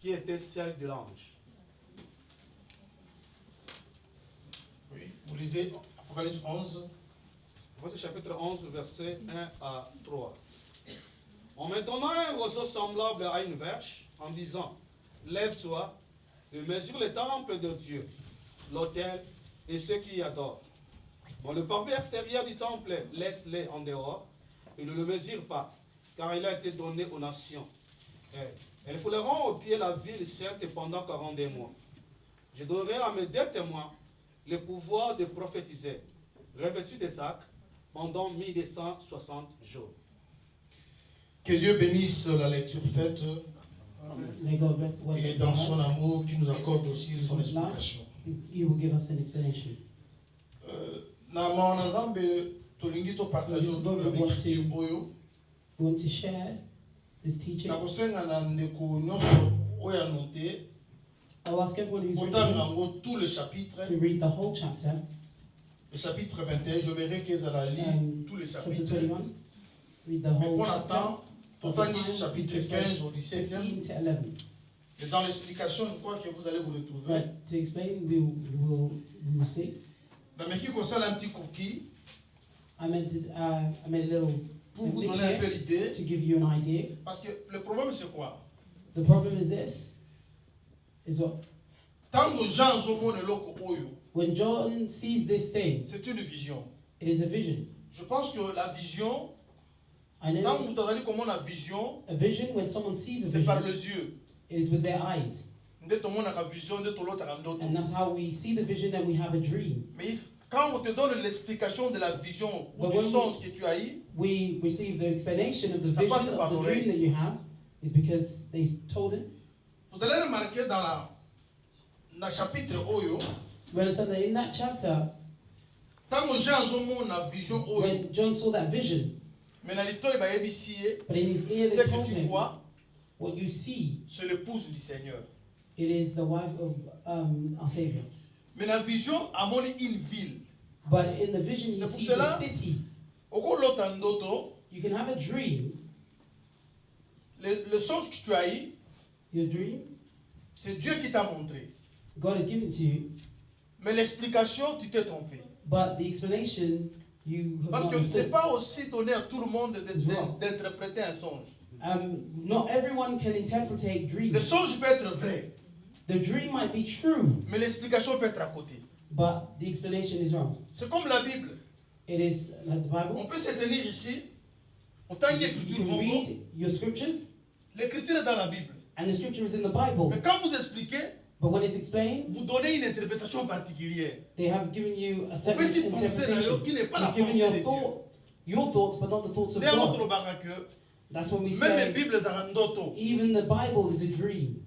qui était celle de l'ange. Oui, vous lisez Apocalypse 11. Votre chapitre 11, verset 1 à 3. En me donnant un roseau semblable à une verge, en disant, lève-toi et mesure le temple de Dieu, l'autel et ceux qui y adorent. Bon, le parvis extérieur du temple, laisse-les en dehors et ne le mesure pas, car il a été donné aux nations. Elles fouleront au pied la ville sainte pendant 42 mois. Je donnerai à mes deux témoins le pouvoir de prophétiser, revêtus de sacs, pendant 1260 jours. Que Dieu bénisse la lecture faite et dans son amour qui nous accorde aussi son explication. He will give us an explanation. Na maana nzambe tolingi to partager autour avec écriture oyo. We want to share this teaching. Na kosenga na ndeko nyonso oyo anote. I'll ask everyone who's reading tout le chapitre. To read the whole chapter. Le chapitre 21, j'aimerais qu'ils allaient lire tous les chapitres. 21, read the mais whole on attend tout le chapitre 15 au 17e. Et dans l'explication, je crois que vous allez vous retrouver. To explain, we will see. Dans mes qui concerne un petit cookie. I made a little. Pour vous donner un peu l'idée. To give you an idea. Parce que le problème c'est quoi? The problem is this. Is what? Tant que gens ont mon eloko oyo. When John sees this thing, c'est une vision. It is a vision. Je pense que la vision, quand vous entendez comment la vision, a vision when someone sees a c'est vision, par les yeux. It is with their eyes. And that's how we see the vision and we have a dream. Mais quand on te donne l'explication de la vision ou du songe que tu as eu, we receive the explanation of the vision of the dream that you have, is because they told it. Vous allez remarquer dans le chapitre oyo. We understand that in that chapter, when John saw that vision, but in his ear they told him, what you see, c'est l'épouse du Seigneur. It is the wife of our Savior. Mais la vision a montré une ville. But in the vision you see the city. You can have a dream. Le songe que tu as eu, your dream, c'est Dieu qui t'a montré. God has given to you. Mais l'explication, tu t'es trompé. But the explanation, you have Parce que c'est pas aussi donné à tout le monde d'interpréter un songe. Not everyone can interpret dreams. Le songe peut être vrai. The dream might be true. Mais l'explication peut être à côté. But the explanation is wrong. C'est comme la Bible. It is like the Bible. On peut se tenir ici. Autant il y a écriture. You read your scriptures. L'écriture est dans la Bible. And the scripture is in the Bible. Mais quand vous expliquez, but when it's explained, vous donnez une interprétation particulière. They have given you a certain interpretation. You've given your thoughts, but not the thoughts of God. That's when we say, even the Bible is a dream.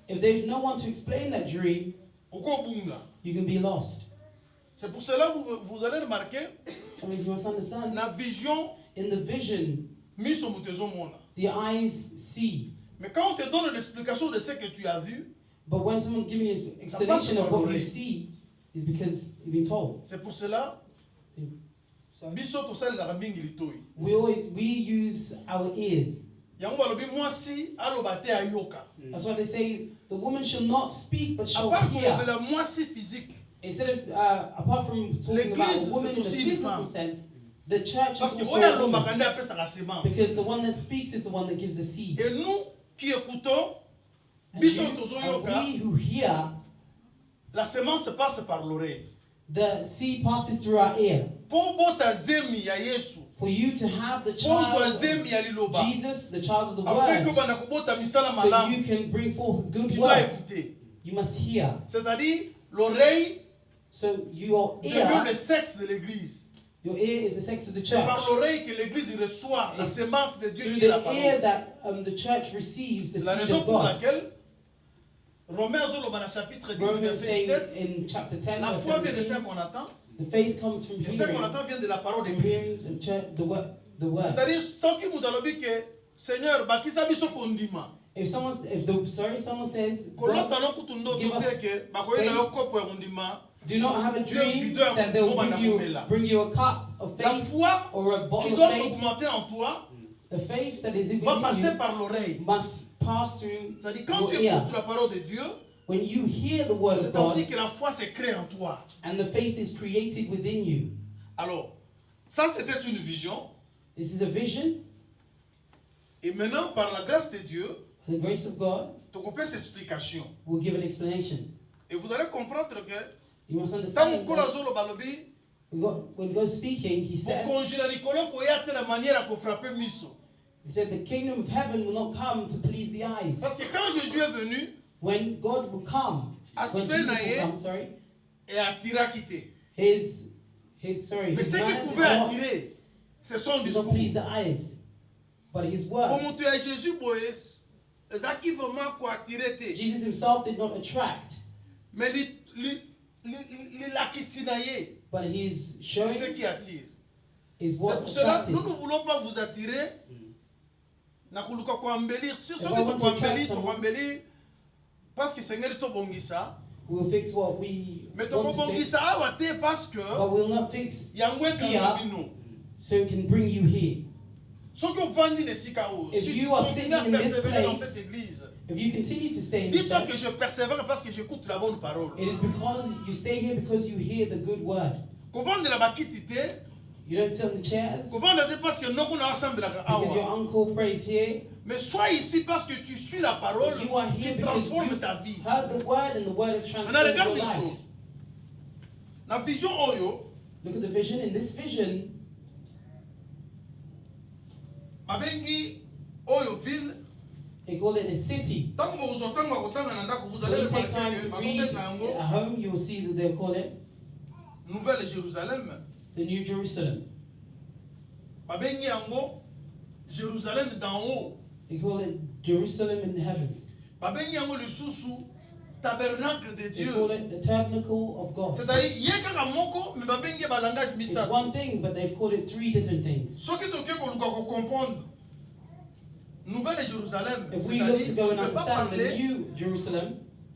If there's no one to explain that dream, you can be lost. C'est pour cela que vous allez remarquer, la vision, in the vision, the eyes see. Mais quand on te donne l'explication de ce que tu as vu, but when someone's giving you an explanation of what you see, is because you've been told. C'est pour cela. We use our ears. That's why they say the woman shall not speak, but shall hear. Instead of apart from talking about a woman in the physical sense, the church is also a woman. Because the one that speaks is the one that gives the seed. Qui écoutons, we who hear, la semence passe par l'oreille. The seed passes through our ear. For you to have the child of Jesus, the child of the word, so you can bring forth good work, you must hear. C'est-à-dire, l'oreille, so your ear, le sexe de l'église. Your ear is the sex of the church. C'est par l'oreille que l'église reçoit la semence de Dieu qui est la parole. Through the ear that the church receives the seed of God. C'est la raison pour laquelle Romains au chapitre 10 verset 17. In chapter 10, la foi vient de ce qu'on attend. The faith comes from hearing. Ce qu'on attend vient de la parole de Christ. The word. C'est-à-dire, tant que vous allez dire que Seigneur, bakisa biso kondima. If someone says, do not have a dream that they will bring you a cup of faith or a bottle of faith. The faith that is in va passer you par l'oreille. must pass through C'est-à-dire, quand your tu ear. écoutes la parole de Dieu, When you hear the word of c'est ainsi God que la foi se crée en toi. and the faith is created within you. Alors, ça c'était une vision. This is a vision. Et maintenant, par la grâce de Dieu, The grace of God tu comprends cette explication. will give an explanation. Et vous allez comprendre que You must tant understand mon that col balobi, when God speaking, He mon said, congélateur Nicolas koya de la manière à frapper miso. He said, the kingdom of heaven will not come to please the eyes. Parce que quand Jésus est venu, When God will come, when Jesus will come, sorry, et attirer à quitter. his Mais ce qui word pouvait attirer, c'est son will not discours. please the eyes, but his Comme words. tu as Jésus, c'est ça qui vraiment quoi attirer. Jesus himself did not attract, Mais l'acquisinaye, but he's c'est showing ce qui attire. is C'est what pour cela attracted. nous ne voulons pas vous attirer. Na kuluka kwa embellir. Si If ce I que want tu to attract embellir, tu someone- embellir. Parce que Seigneur te bongisa. We'll fix what we Mais tu want to fix, bongisa awate parce que but we'll not fix yangwe here kangabino. so it can bring you here. Ce que vous vendez les sikao. If Si you tu are continues sitting à in this persévérer dans place, cette église, If you continue to stay in this dis-toi church, que je persévère parce que j'écoute la bonne parole. it is because you stay here because you hear the good word. Qu'on vende la bakitité, You don't sit on the chairs qu'on vende parce que nous on a ensemble la because your awa. uncle prays here. Mais sois ici parce que tu suis la parole You are here qui because transforme you ta vie. heard the word and the word has Maintenant transformed regarde your une life. chose. La vision Oyo, Look at the vision. In this vision, Mabengi Oyo ville. they call it a city. Tant que vous entendez vous When allez you take time remarquer to que read Mabengi at home, you will see that they call it Nouvelle Jérusalem. the New Jerusalem. Mabengi Yango Jérusalem d'en haut. They call it Jerusalem in the heavens. Mabengi Yango le sous tabernacle de They Dieu. call it the tabernacle of God. C'est-à-dire, il y a qu'un moko, mais Mabengi ba langage It's misa. one thing, but they've called it three different things. Ce qui te fait qu'on comprendre. Nouvelle Jérusalem, If we look to c'est-à-dire, go on and ne peut pas understand the parler New Jerusalem,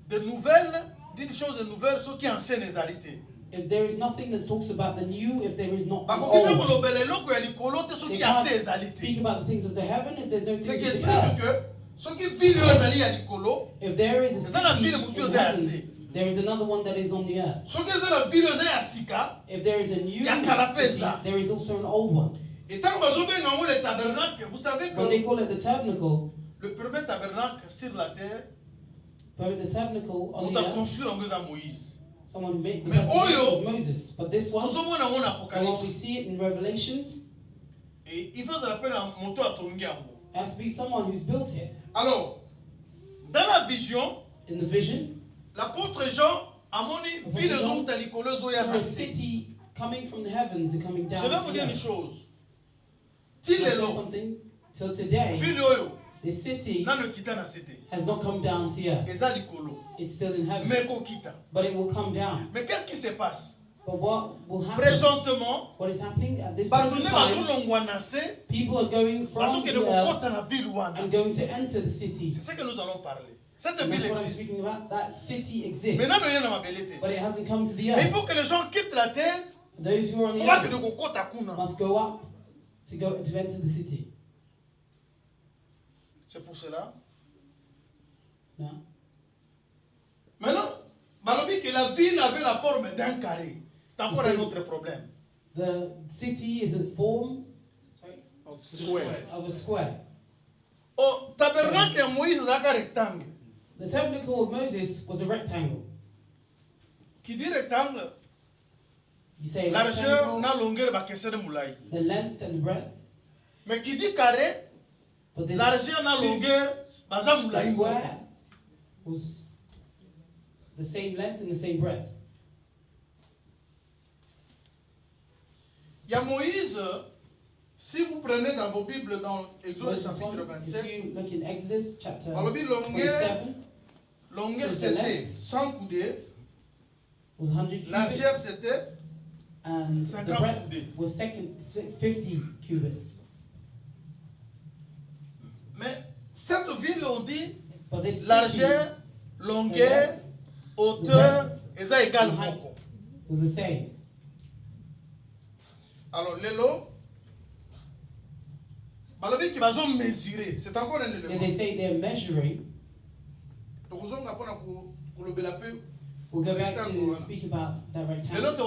de nouvelles, d'une chose nouvelle, ce qui est ancien les alités. if there is nothing that talks about the new, if there is not the Parce que quand on old, lobele loko ya likolo, te ce they qui est ancien les can't alités. speak about the things of the heaven if there's no Ce qui things of explique the earth. que ce qui vit le ezali ya likolo, If there is a C'est ça la city ville, in monsieur, the c'est heavens, assez. there is another one that is on the earth. ce qui est la ville ya sika, If there is a new Il y a city, Carapeza. there is also an old one. et tant que vous avez le tabernacle, vous savez When they que call it the tabernacle, le premier tabernacle sur la terre, but the tabernacle on on the a earth, construit en à Moïse. someone who made the Mais person who made it Oyo, was Moses. But this one, Nous sommes en the one we Apocalypse. see it in Revelations, Et il faut de la peine à monter à Tongiambo. has to be someone who's built it. Alors, dans la vision, In the vision, l'apôtre Jean a moni vu les autres talikolozo ya saw a passé. city coming from the heavens and coming down Je vais to vous the dire une earth. chose. Can I Till say est long. something? Till today, Vu le oyo, this city n'a ne quitta na cité. has not come down to earth. Eza likolo. It's still in heaven, Mais qu'on quitta. but it will come down. Mais qu'est-ce qui se passe? But what will happen? Présentement, What is happening at this bato present ne time? bazolongwa na se, People are going bazo from ke the ne earth kokota na ville wana. and going to enter the city. C'est ce que nous allons parler. Cette And ville that's what I'm existe. speaking about. That city exists, Maintenant, il y a na mabelete. but it hasn't come to the Mais il earth. faut que les gens quittent la terre Those who are on the pour voir que ne earth kokota kuna. must go up to enter the city. C'est pour cela. No? Maintenant, balobi que la ville avait la forme d'un carré. C'est encore un autre problème. The city is a form of a square. Au tabernacle ya Moïse c'est un rectangle. The tabernacle of Moses was a rectangle. Qui dit rectangle, You say largeur rectangle, na longueur ba kese de moulay. the length and the breadth, Mais qui dit carré, but this largeur na longueur baza the moulay. square was the same length and the same breadth. Il y a Moïse, si vous prenez dans vos Bibles dans Exode Moses chapitre 1, if 27, you look in Exodus chapter balobi longueur, 27, longueur C'est c'était 100 coudées, was 100 largeur cubits, c'était and the 50 breadth coudées. was 50 cubits. Mais cette ville, on dit But this city largeur, longueur, hauteur, et ça égale height moko. was the same. Alors, Lelo, C'est encore un And élément. they say they're measuring. We'll go back to speak about that rectangle. Today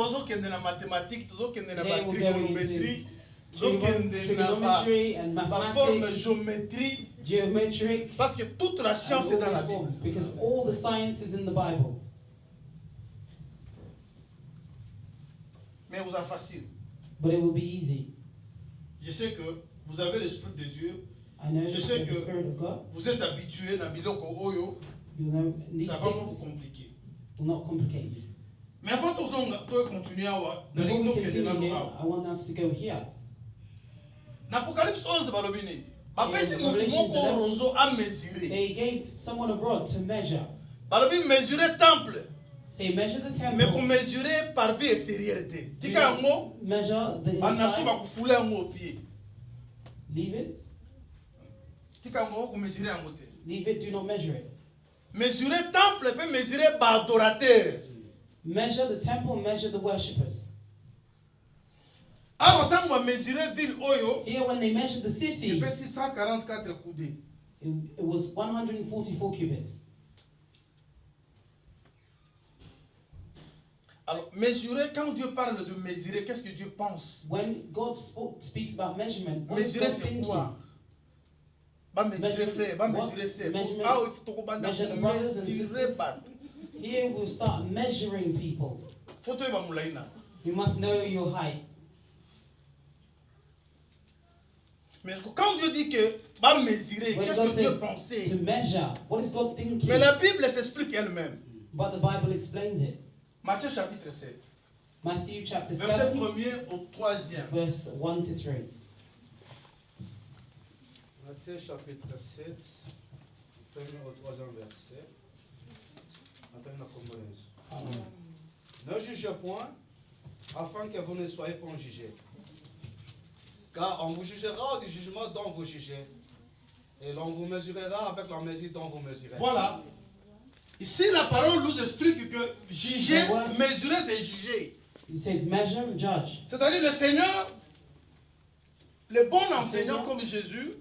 we'll go into trigonometry and mathematics, geometric, Parce que toute la science est dans la Bible. because all the science is in the Bible. Mais vous êtes facile. But it will be easy. Je sais que vous avez l'Esprit de Dieu. I know Je sais the que Spirit of God. vous êtes habitué à biloko oyo. You know, these Ça va beaucoup things compliquer. will not complicate you. Mais avant de continuer à voir, Before we continue here, I want us to go here. dans Apocalypse 11, balobini. Bapesi In Revelation moko rozo a mesurer. They gave someone a rod to measure. Balobi mesurer temple. Say, measure the Mais pour temple. mesurer par vie extérieure. Tika ngo, Measure the banasu ba inside. kufula ngo au pied. Leave it. Tika ngo ko mesurer ngo te. Leave it. Do not measure it. Mesurer temple peut mesurer par adorateur. Measure the temple. Measure the worshippers. Alors tant qu'on mesurer ville oyo, Here, when they measured the city, il fait 644 coudées. it was 144 cubits. Alors mesurer, quand Dieu parle de mesurer, qu'est-ce que Dieu pense? When God speaks about measurement, what is Mesurer God c'est thinking? quoi? Ba mesurer frère, ba What? mesurer sœur. Measurement- Ah, il faut que banda measure the brothers and mesurer sisters. ba. Here, we'll start measuring people. Photo ba mulaina. You must know your height. Mais quand Dieu dit que va mesurer, When qu'est-ce God que Dieu says pensait? to measure, what is God thinking? Mais la Bible s'explique elle-même. But the Bible explains it. Matthieu chapitre 7, Matthew chapter verset 7, 1er au 3e. verse 1 to 3. Matthieu chapitre 7, premier au troisième verset. Attends, on a compris. Ne jugez point, afin que vous ne soyez pas jugés. Car on vous jugera du jugement dont vous jugez, et l'on vous mesurera avec la mesure dont vous mesurez. Voilà. Ici, la parole nous explique que juger, mesurer, c'est juger. It says, measure and judge. C'est-à-dire le Seigneur, le bon enseignant comme Jésus,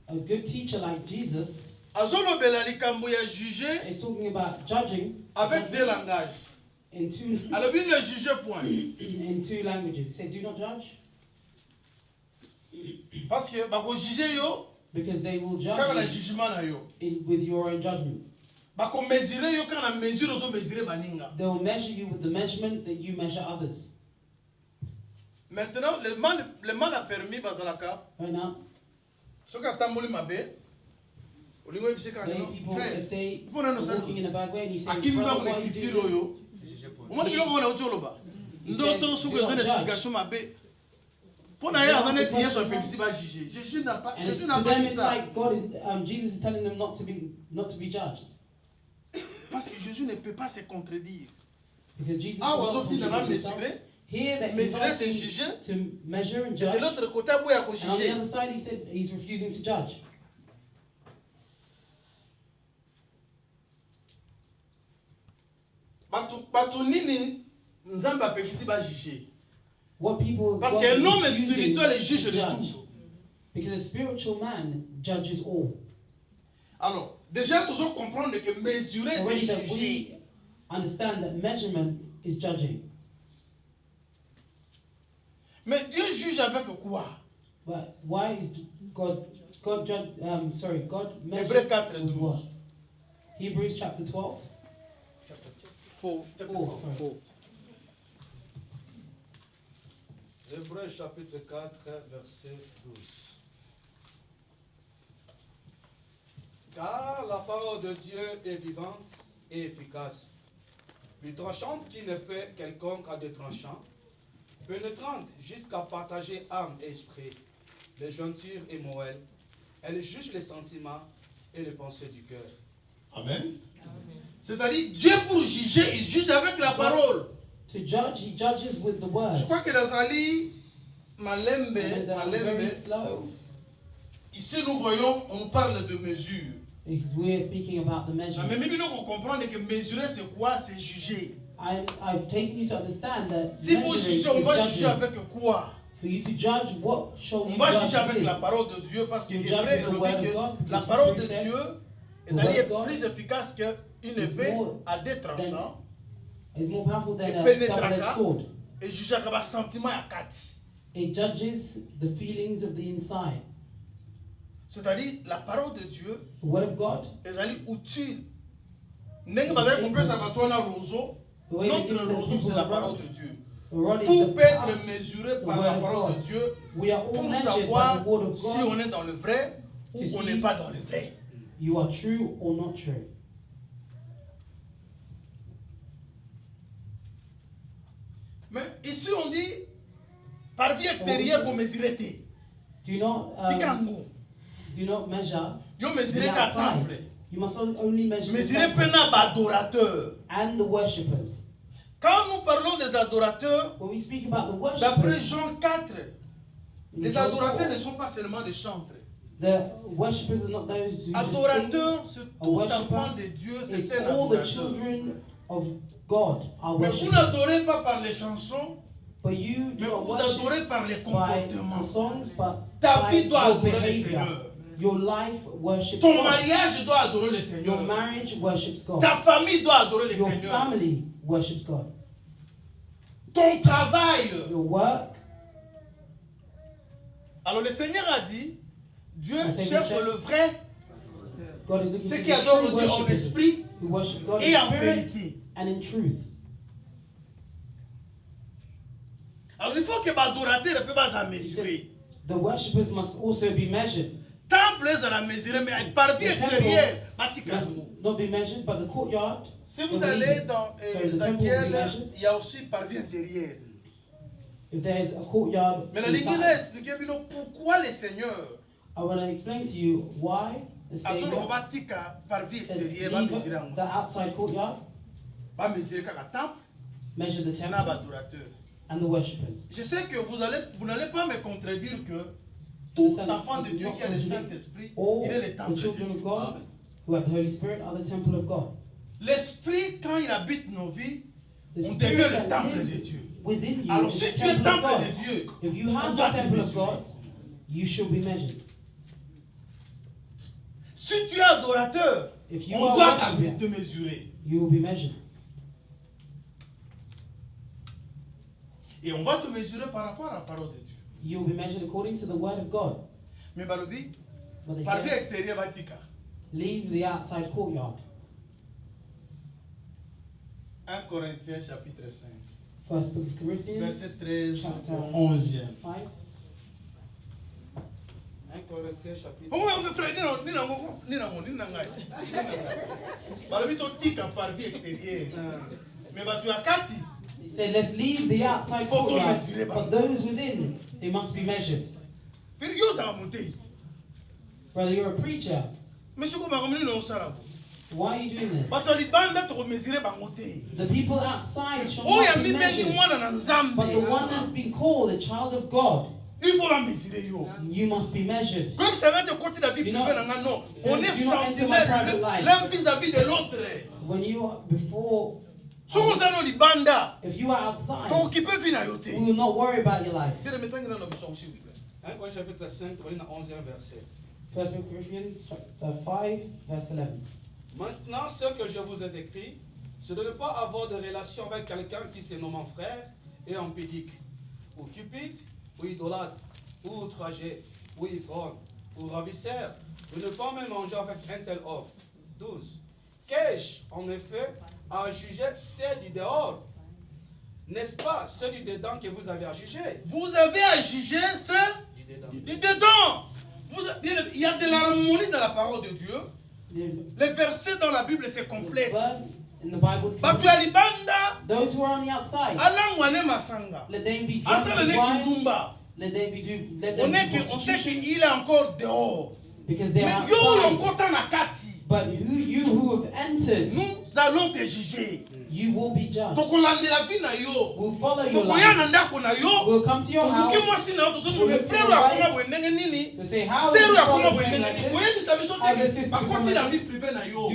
A good teacher like Jesus azolobela likambo ya juger is talking about judging avec deux langages. in two Alors, il ne juge point. in two languages. He said, do not judge, Parce que bako juger yo, because they will quand on a judge you jugement na yo. with your own judgment. Bako mesurer yo, quand on a mesure, ozo mesurer baninga. They will measure you with the measurement that you measure others. Maintenant, le mal affermi bazalaka. Right now, Soki atamboli mabe, olingo yebise many kanga people, frère. if they Mpo na no are sala. walking in a bad way and you say, Akimi ba brother, ko why you culture do this? oyo. Omoni biloko wana uti oloba. Ndoto soki do eza not na judge. explication mabe. Mpo na ye aza neti yesu apekisi ba juger. Jésus n'a pas And Jésus to n'a pas them, dit it's ça. like God is, Jesus is telling them not to be judged, Parce que Jésus ne peut pas se contredire. because Jesus Ah, will not ozo ti na ba contradict himself. mesurer. Here that he's Mesurer, c'est asking juger. to measure and Et de judge, l'autre côté, aboye ya ko and on the juger. other side he said he's refusing to judge. Bato nini nzambe apekisi ba juger. What people Parce God qu'un is homme refusing spirituel est to juge de judge. tout. Because a spiritual man judges all. Alors, déjà, tu dois comprendre que mesurer, c'est Already that juger. we understand that measurement is judging. Mais Dieu juge avec quoi? But why is God judge? God Hébreux measures 4, with 12. what? Hebrews chapter 12. Faux. Sorry. Hébreux chapitre 4, verset 12. Car la parole de Dieu est vivante et efficace, plus tranchante qu'une épée quelconque à deux tranchants, pénétrante jusqu'à partager âme et esprit, les jointures et moelles. Elle juge les sentiments et les pensées du cœur. Amen. C'est-à-dire, Dieu pour juger, il juge avec la parole. To judge, he judges with the word. Je crois que dans Ali, And, Malembe, very slow, ici nous voyons, on parle de mesure. because we're speaking about the Mais measurement. même nous comprendre que mesurer c'est quoi? C'est juger. I've taken you to understand that Si vous measuring jugez, on is va juger judging. avec quoi? For you to judge, what shall On you va judge juger avec with? la parole de Dieu parce que You l'hébreu judge with the word of que God, la because parole de Hebrew said, Dieu the word est of God plus efficace qu'une is épée more à deux tranchants Is more powerful than et a pénétrera double-edged sword. et jugera les sentiments à quatre. It judges the feelings of the inside. C'est-à-dire la parole de Dieu The word of God. est utile. Ndenge bazali kopesa bato wana roseau, notre roseau c'est la parole de Dieu. Tout peut être mesuré par la parole de Dieu pour savoir si on est dans le vrai ou on n'est pas dans le vrai. You are true or not true. Mais ici on dit par vie extérieure qu'on mesure. Do not measure. Yo mesurer qu'à temple. You must only measure mesurer pena adorateurs and the worshippers. Quand nous parlons des adorateurs, when we speak about the worshippers, d'après Jean 4, les adorateurs ne sont pas seulement des chantres. The worshippers are not those who adorateurs, just sing. C'est tout enfant de Dieu, c'est un all adorateur. the children of God are Mais worshippers. vous n'adorez pas par les chansons, but you mais do vous not adorez par les by comportements. the songs, but Ta by vie doit your adorer le behavior. Seigneur. Your life worships Ton God. mariage doit adorer le Seigneur. Your marriage worships God. Ta famille doit adorer le Your Seigneur. family worships God. Ton travail. Your work. Alors le Seigneur a dit, Dieu The cherche Savior le vrai, God is looking ceux for qui the adorent true Dieu en worshippers esprit who worship God et in en spirit vérité. and in truth. Alors il faut que l'adorateur peut pas mesurer. The worshippers must also be measured. Temple est à la mesurer, mais par vie extérieure, must not be measured, but the courtyard. Si vous allez dans Ézéchiel, il y a aussi par vie intérieure. If there is a courtyard, mais la Ligue a expliqué pourquoi le Seigneur I want to explain to you why the Savior said, the outside courtyard, measure the temple and the worshippers. Je sais que vous n'allez pas me contredire que tout enfant de Dieu qui a le Saint-Esprit, il est le temple de Dieu. Who have the Holy Spirit are the temple of God. L'Esprit, quand il habite nos vies, on devient le temple de Dieu. Within you, alors si tu es temple de Dieu, if you have the temple of God, you should be measured. Si tu es adorateur, on doit te mesurer. You will be measured. Et on va te mesurer par rapport à la parole de Dieu. You will be measured according to the word of God. Mais balobi, par vie extérieure batika. Leave the outside courtyard. 1 Corinthiens chapitre 5. First book of Corinthians, verset 13 au 11e. 5. 1 Corinthiens chapitre. Oh, on fait frère, ni nangai. Balobi to tika par vie extérieure. Mais ba tu akati. He said, let's leave the outside courtyard, but those within, they must be measured. Brother, you're a preacher. Why are you doing this? The people outside shall not be measured, but the one that's been called a child of God, you must be measured. Comme ça va te compter la vie privée, non. On est sentinelle l'un vis-à-vis de l'autre. When you are before, if you are outside, we will not worry about your life. 1 Corinthiens chapitre 5, 11e verset. 1 Corinthians chapter 5, verse 11. Maintenant, ce que je vous ai décrit, c'est de ne pas avoir de relation avec quelqu'un qui se nomme frère et impédique, ou cupide, ou idolâtre, ou outragé, ou ivrogne, ou ravisseur, de ne pas même manger avec un tel homme. 12. Qu'ai-je, en effet, à juger ceux du dehors? N'est-ce pas ceux du dedans que vous avez à juger? Vous avez à juger ceux du dedans. Il y a de l'harmonie dans la parole de Dieu. Les versets dans la Bible se complètent. Those who are on the outside, let them be drunk with wine. Let them be on sait qu'il est encore dehors. Because they are outside. But you who have entered, nous allons te juger. You will be judged. We'll follow your life. We'll come to your house. We'll say, how is this? Do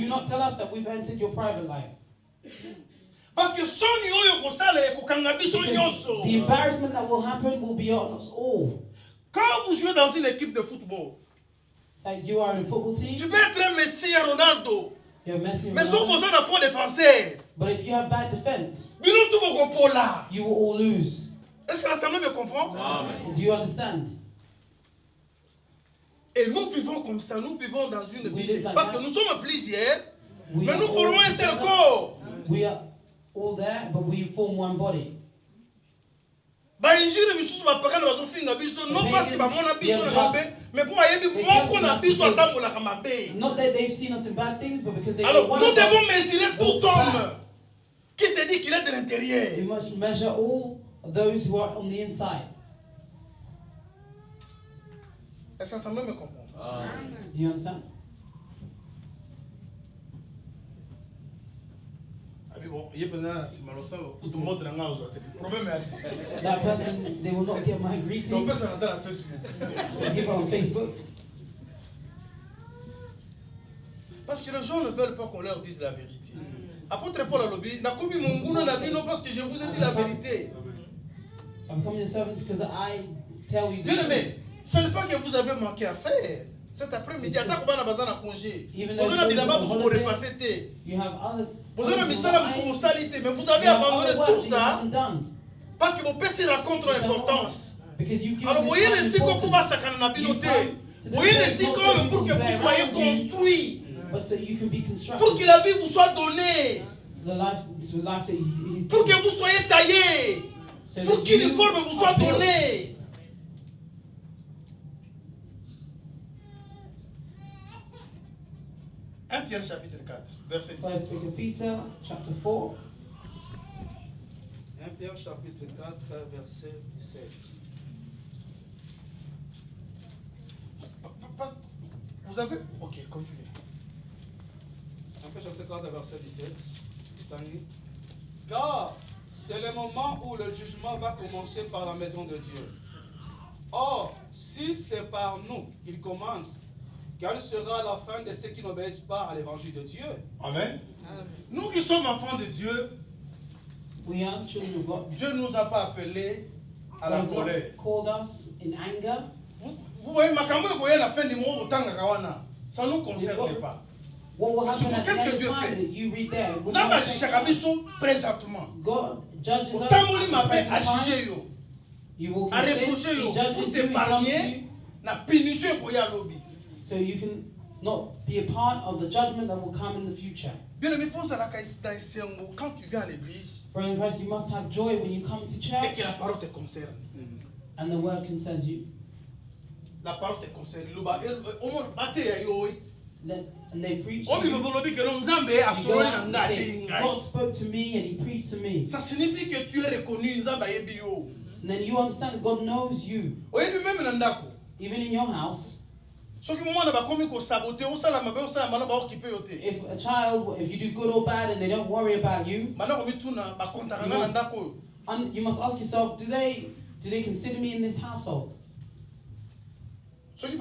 not tell us that we've entered your private life. Parce que son yoyo kosala ekokanga biso nyonso. The embarrassment that will happen will be on us all. Quand vous jouez dans une équipe de football, it's like you are in a football team. Tu peux être Messi et Ronaldo. You're Messi and Mais si Ronaldo. vous avez un faux défenseur, But if you have bad defense, you will all lose. Est-ce que l'Assemblée me comprend? Amen. Do you understand? Et nous vivons comme ça, nous vivons dans une vie. Like parce que nous sommes plusieurs, mais nous formons un seul corps. We are all there, but we form one body. Non parce que mais pour not that they've seen us in bad things, but because they alors nous devons mesurer tout homme qui se dit qu'il est de l'intérieur. We must measure all those who are on the inside. Est-ce que ça me comprend? Do you understand? That person, they will not get my greeting. On peut s'entendre à Facebook. Give it on Facebook. Parce que les gens ne veulent pas qu'on leur dise la vérité. Apôtre Paul a lobby, n'a commis mon goût dans la vie, non parce que je vous ai dit la vérité. I'm coming to servant because I tell you. Bien aimé, ce n'est pas que vous avez manqué à faire. Cet après-midi, attends qu'on va dans un congé. Vous avez bien vous pourrez passer thé. Vous avez mis ça là, vous salité, mais vous avez abandonné tout ça parce que vos péchés rencontrent importance. Alors, vous voyez les cycles pour ça quand on a binoté. Vous voyez les cycles pour que vous soyez construits. Pour que la vie vous soit donnée. Pour que vous soyez taillés. Pour que l'uniforme vous soit donné. 1 Pierre chapitre 4, verset 17. 1 Peter chapter 4. 1 Pierre chapitre 4, verset 17. Vous avez... Ok, continuez. 1 Pierre chapitre 4, verset 17. Car c'est le moment où le jugement va commencer par la maison de Dieu. Or, si c'est par nous qu'il commence, quelle sera la fin de ceux qui n'obéissent pas à l'évangile de Dieu? Amen. Nous qui sommes enfants de Dieu, Dieu ne nous a pas appelés à la colère. Vous voyez, la fin du monde, ça ne nous concerne pas. Qu'est-ce que Dieu fait? Vous avez cherché à présentement. Autant que m'appelle à juger, à reprocher, pour t'épargner, la punition pour y aller. So you can not be a part of the judgment that will come in the future. Bien aimé, quand tu viens à l'église, Brother in Christ, you must have joy when you come to church. et que la parole te concerne. And the word concerns you. La parole te concerne. And they preach. God spoke to me and He preached to me. Ça signifie que tu es reconnu. And then you understand God knows you. Even in your house. If a child, if you do good or bad and they don't worry about you, you must ask yourself, do they consider me in this household? If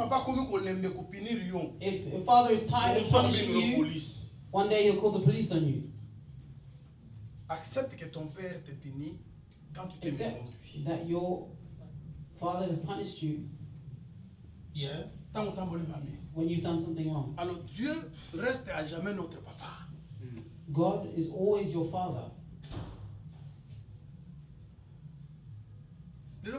a father is tired of punishing you, one day he'll call the police on you. Accepte que ton père te punit quand tu t'es méconduit. That your father has punished you. Yeah. When you've done something wrong. Alors Dieu reste à jamais notre papa. God is always your father. Where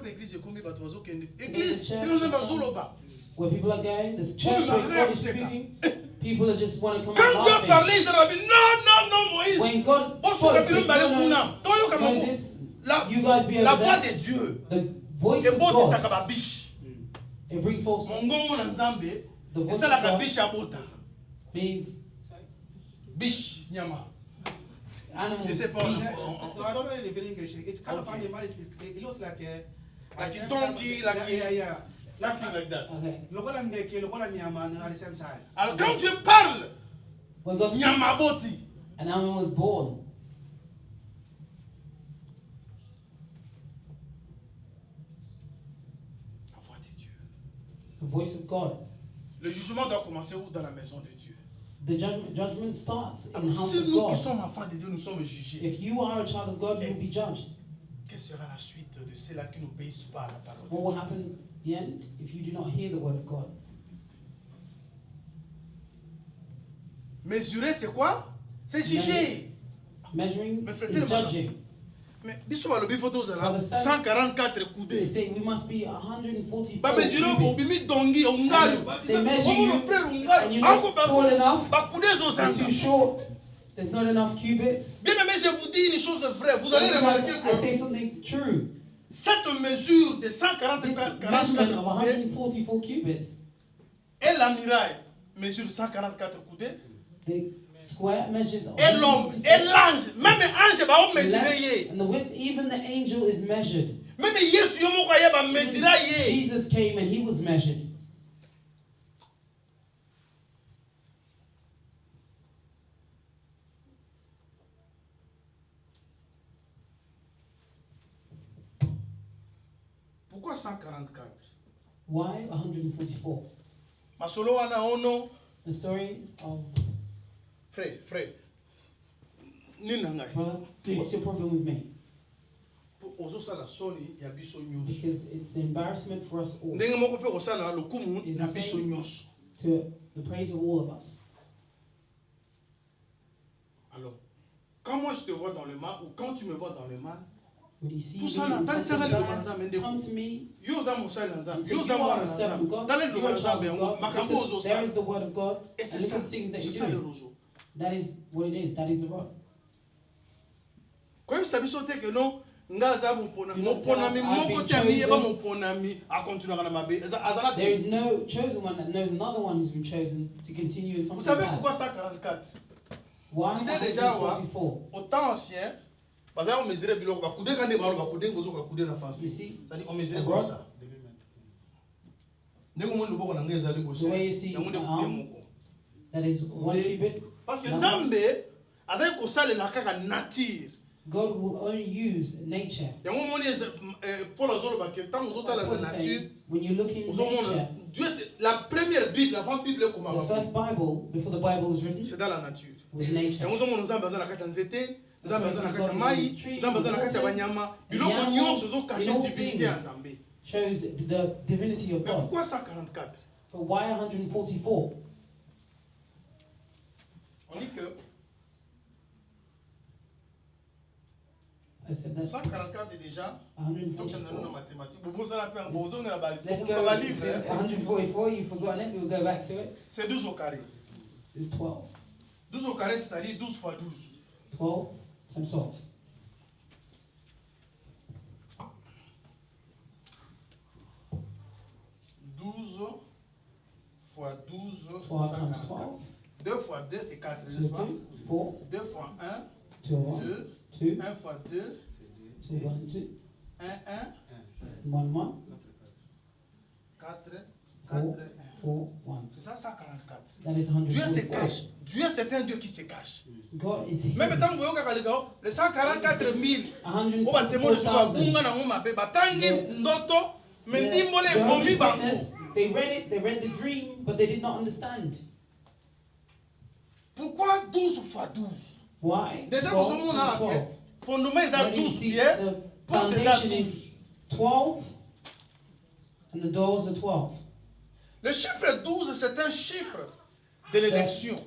people are going, this church where God is speaking, people are just want to come out laughing. When God spoke, Moses, you guys be over there. The voice of God. It brings forth the voice of God means biche, nyama. Animals. Je sais pas. So I don't know if in English. It's kind of funny, but it looks like a donkey, yeah. Something like that. Okay. At the same time. Alors quand Dieu parle, When God nyama speaks, boti. an animal was born. La voix de Dieu. The voice of God. Le jugement doit commencer où? Dans la maison de Dieu. The judgment starts in the house Si of nous qui God. sommes enfants de Dieu, nous sommes jugés, If you are a child of God, you will be judged. quelle sera la suite de ceux-là qui n'obéissent pas à la parole? What will happen at the end if you do not hear the word of God? Mesurer, c'est quoi? C'est juger. Measuring Mais frère, is judging. Mais biso balobi photo zala Understand? 144 They coudées. say we must be 144 Ba mesurer cubits. obimi dongi ongali. They measure you, frère and ongali. you're not tall enough, Ba coudées zo you're zanga. too short, there's not enough cubits. Bien aimé, je vous dis une chose vraie. Vous allez remarquer I say que something true. cette mesure de This 144 measurement of coudées 144 cubits, et la muraille mesure 144 coudées. the square measures Et l'homme, et l'ange, même ange ba o mesurer ye. and the width, even the angel is measured. Même Yesu yo moko ya ba mesurer ye. Jesus came and he was measured. Pourquoi 144? Why 144? Masolo wana ono The story of frère. Nina ngai. brother. What's your problem with me? Ozosala soni ya biso nyonso. Because it's an embarrassment for us all, Ndenge moko pe osala lokumu Is na the biso same. nyonso. to the praise of all of us. Alors, quand moi je te vois dans le mal ou quand tu me vois dans le mal, When you see tout me ça là, in tali something sanga le bad, banza mende. come to me. Yo za mosala na And nzambe. say, Yo you za are mwana a na servant of nzambe. God. Tali You lo are a banza child be of yango. God. Makambo Look ozo at- There sa. is the word of God. Et c'est And look ça. at the things that C'est you're ça le doing. roseau. That is what it is. That is the rod. Comme ça biso te que non nga za mopona You don't tell us, mi I've moko been te mi eba chosen. mopona mi a continuer na mabe. Azala There is no chosen one that knows another one who's been chosen to continue in Vous something savez bad. pourquoi 144? Why L'idée déjà, 144? au temps ancien, parce qu'on mesurait biloko ba kude kande ba ba kude ngozo ka kude na You français. see, C'est-à-dire on mesurait A comme rod? ça. Ndenge mo loboko na ngai ezali The bosse. way you see Yango nde my kude arm, moko. that is one Mais- cubit. Parce que Now, Nzambe azali kosalela kaka nature. God will only use nature. Yango moni Paul azoloba ke tant ozotala Paul na is nature, saying, when you look in ozomona nature, Dieu c'est la première Bible avant Bible the komama. first Bible, before the Bible was written, C'est dans la nature. was nature. Yango ozomona Nzambe aza na kati ya nzete, Nzambe aza na kati ya God mai, is in the tree, Nzambe aza na kati ya horses, banyama. and Biloko animals, nyonso ezokache in all divinité ya things. Nzambe. Shows the divinity of Mais God. pourquoi 144? But why 144? On dit que I said that 144 est déjà. Donc, on a 144. une mathématique. Bon, ça n'a pas un bon, on a Let's un go ba to livre. 144. You've forgotten it. We'll go back to it. C'est 12 au carré. It's 12. 12 au carré, c'est-à-dire 12 fois 12. 12 times 12. 12 fois 12, 12 c'est times 144. 12. 2 fois 2, c'est 4, So n'est-ce pas? 2, 4, 2 fois 1, 2, 1, 2. 2, 1 fois 2, 2, 1, 2, 1, 1. 1, 1, 4, 4, 4, 1. 4, 1. C'est ça, 144. That is Dieu se 144. cache. Dieu, c'est un Dieu qui se cache. God is Même hidden. tant que vous avez les 144 000, on va te 144,000. batangi ndoto, mais The ndimole Jehovah's bomi bango. Witness, they read it, they read the dream, but they did not understand. Pourquoi 12 fois 12? Why? Déjà, 12 vous times avez 12. fondement est à Already you 12 see pieds, the porte est à foundation 12. is 12, and the doors are 12. Le chiffre 12, c'est un chiffre de l'élection.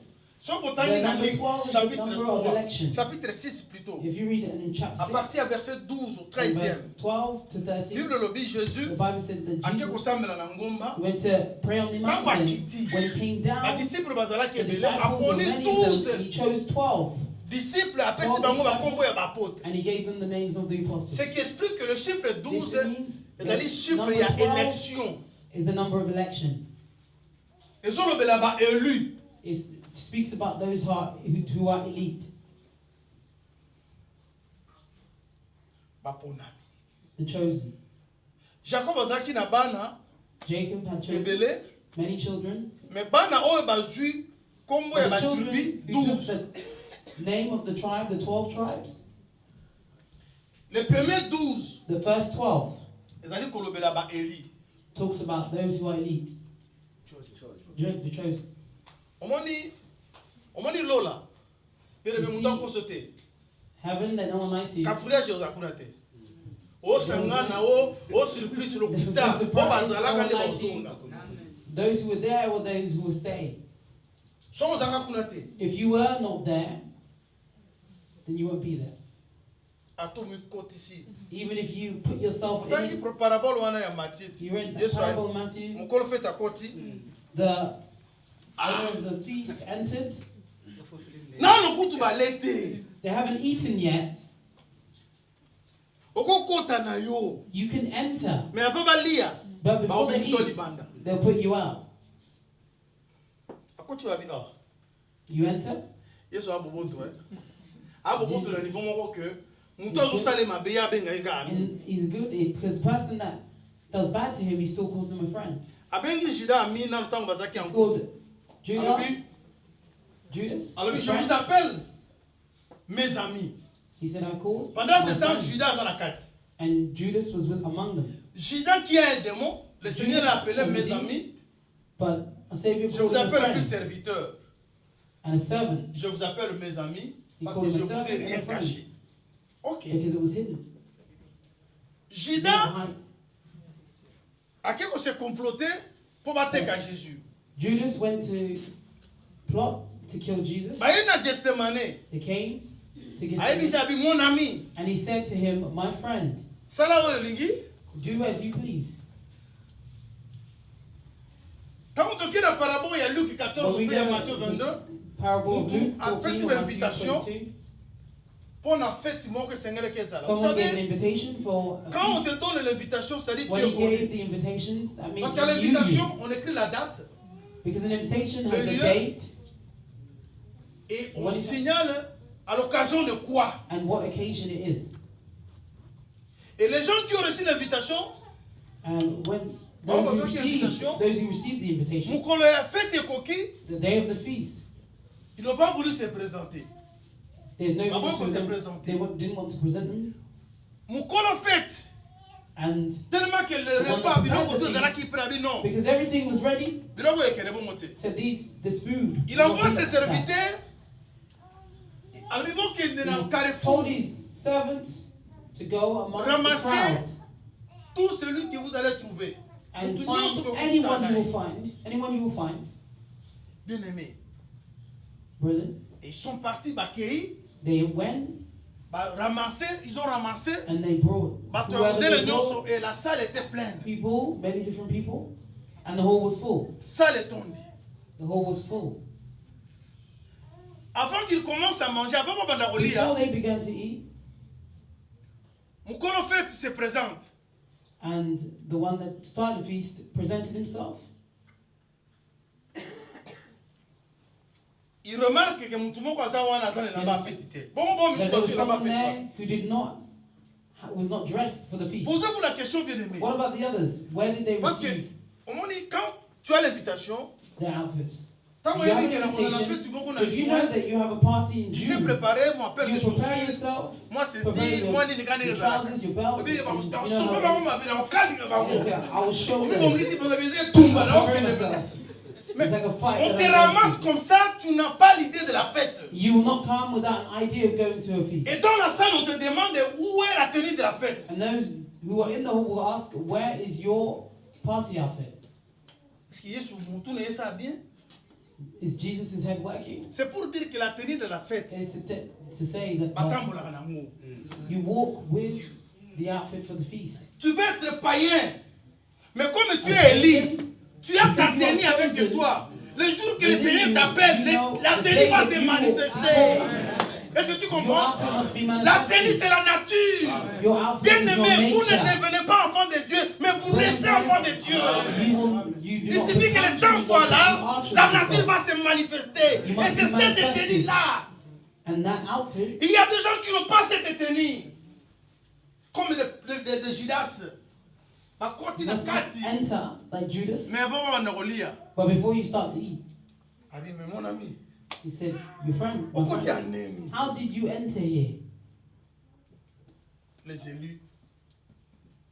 Si on The number 12 is the chapitre number of 3, election. chapitre 6 plutôt, If you read it in chapter à 6, partir du verset 12 au from 13e, verse 12 to 13, Bible lobby the Jésus, Bible said that ake Jesus kosambela na ngomba, went to pray on the mountain. When he came down, badisciple bazalaki the ebele, disciples were aponi many of them, he 12 chose 12, disciples, apesi bango bakombo ya bapotre. and he gave them the names of the apostles. Ce qui explique que le chiffre This 12 means ezali the chiffre number ya 12 élection. is the number of election. Ezolobela ba élu. It speaks about those who are elite, Baponami. the chosen. Jacob azalaki na bana Jacob had children, ebele, many children. mais bana oyo bazwi kombo ya The children batribu who took 12. the name of the tribe, the 12 tribes, Les premiers 12 the first 12 ezali kolobela ba Eli. talks about those who are elite, the chosen. Omoni On m'a dit Lola. Heaven that no one might see. O sangana o surprise lo kuta o bazala ka le bazonga. Those who were there or those who will stay. If you were not there, then you won't be there. Even if you put yourself in it, you read the parable of Matthew, the owner of the feast entered. They haven't eaten yet. You can enter, but before they eat, they'll put you out. You enter. And he's good because the person that does bad to him, he still calls them a friend. Called Judas. Alors je vous appelle mes amis. He said, I called. Pendant ce temps, Judas à la carte. And Judas was among them. Judas qui a un démon, le Seigneur l'a appelé mes amis. But a savior je vous appelle plus serviteur. And a servant. Je vous appelle mes amis parce que je vous ai rien caché. Ok. Because it was hidden. Judas a quelque chose comploté pour battre à Jésus. Judas went to plot to kill Jesus. They came to Gethsemane. Mon ami. And he said to him, my friend, do as you please. Quand on tourne la parabole, il y a Luc 14, il y a Matthieu 22. Parable of Luke 14 or Matthew 22. Someone gave an invitation for a quand on te donne l'invitation, c'est-à-dire when he gave the invitations, that means parce qu'à l'invitation, on écrit la date. Because an invitation has the date. Et on signale à l'occasion de quoi? And what occasion it is. Et les gens qui ont reçu l'invitation, and when those who received the invitation, the day of the feast, ils n'ont pas voulu se présenter. There's no reason to they didn't want to present them. And tellement que le repas, because everything was ready, said this food. Il envoie ses serviteurs. He told his servants to go amongst the crowds. Tout celui que vous allez trouver. And find anyone you will find. Bien aimé. Brethren. Et ils sont partis Bakéi. They went. Ils ont ramassé. And they brought. Et la salle était pleine. People, many different people, and the hall was full. Salle étendue. The hall was full. Avant qu'ils commencent à manger, avant before they began to eat, Moukolofet se présente. And the one that started the feast presented himself. Il remarque que Moutoumoko Azawana n'a pas appétité. Someone there who was not dressed for the feast. Posez-vous la question, bien aimé. What about the others? Where did they receive? Parce que quand tu as l'invitation, their outfits. If you know that you have a party in June, you prepare yourself, prepare your trousers, your belt. I will show them. It's like a fight. On te ramasse comme ça, tu n'as pas l'idée de la fête. You will not come without an idea of going to a feast. Et dans la salle, on te demande où est la tenue de la fête. And those who are in the hall will ask, where is your party outfit? Est-ce qu'il est sur mon tour et ça bien? Is Jesus' head working? C'est pour dire que la tenue de la fête. It's to say that you walk with the outfit for the feast. Tu veux être païen, mais comme tu es élu, tu as ta tenue avec toi. Le jour que le Seigneur t'appelle, la tenue va se manifester. Est-ce que tu comprends? La tenue, c'est la nature. Bien aimé, vous ne devenez pas enfant de Dieu, mais vous restez enfant de Dieu. Il suffit que le temps soit là, la nature va se manifester. Et c'est cette tenue-là. Il y a des gens qui n'ont pas cette tenue. Comme de Judas. Enter like Judas. Mais avant on relire. But before you start to eat, mais mon ami, he said, your friend, how did you enter here? Les élus,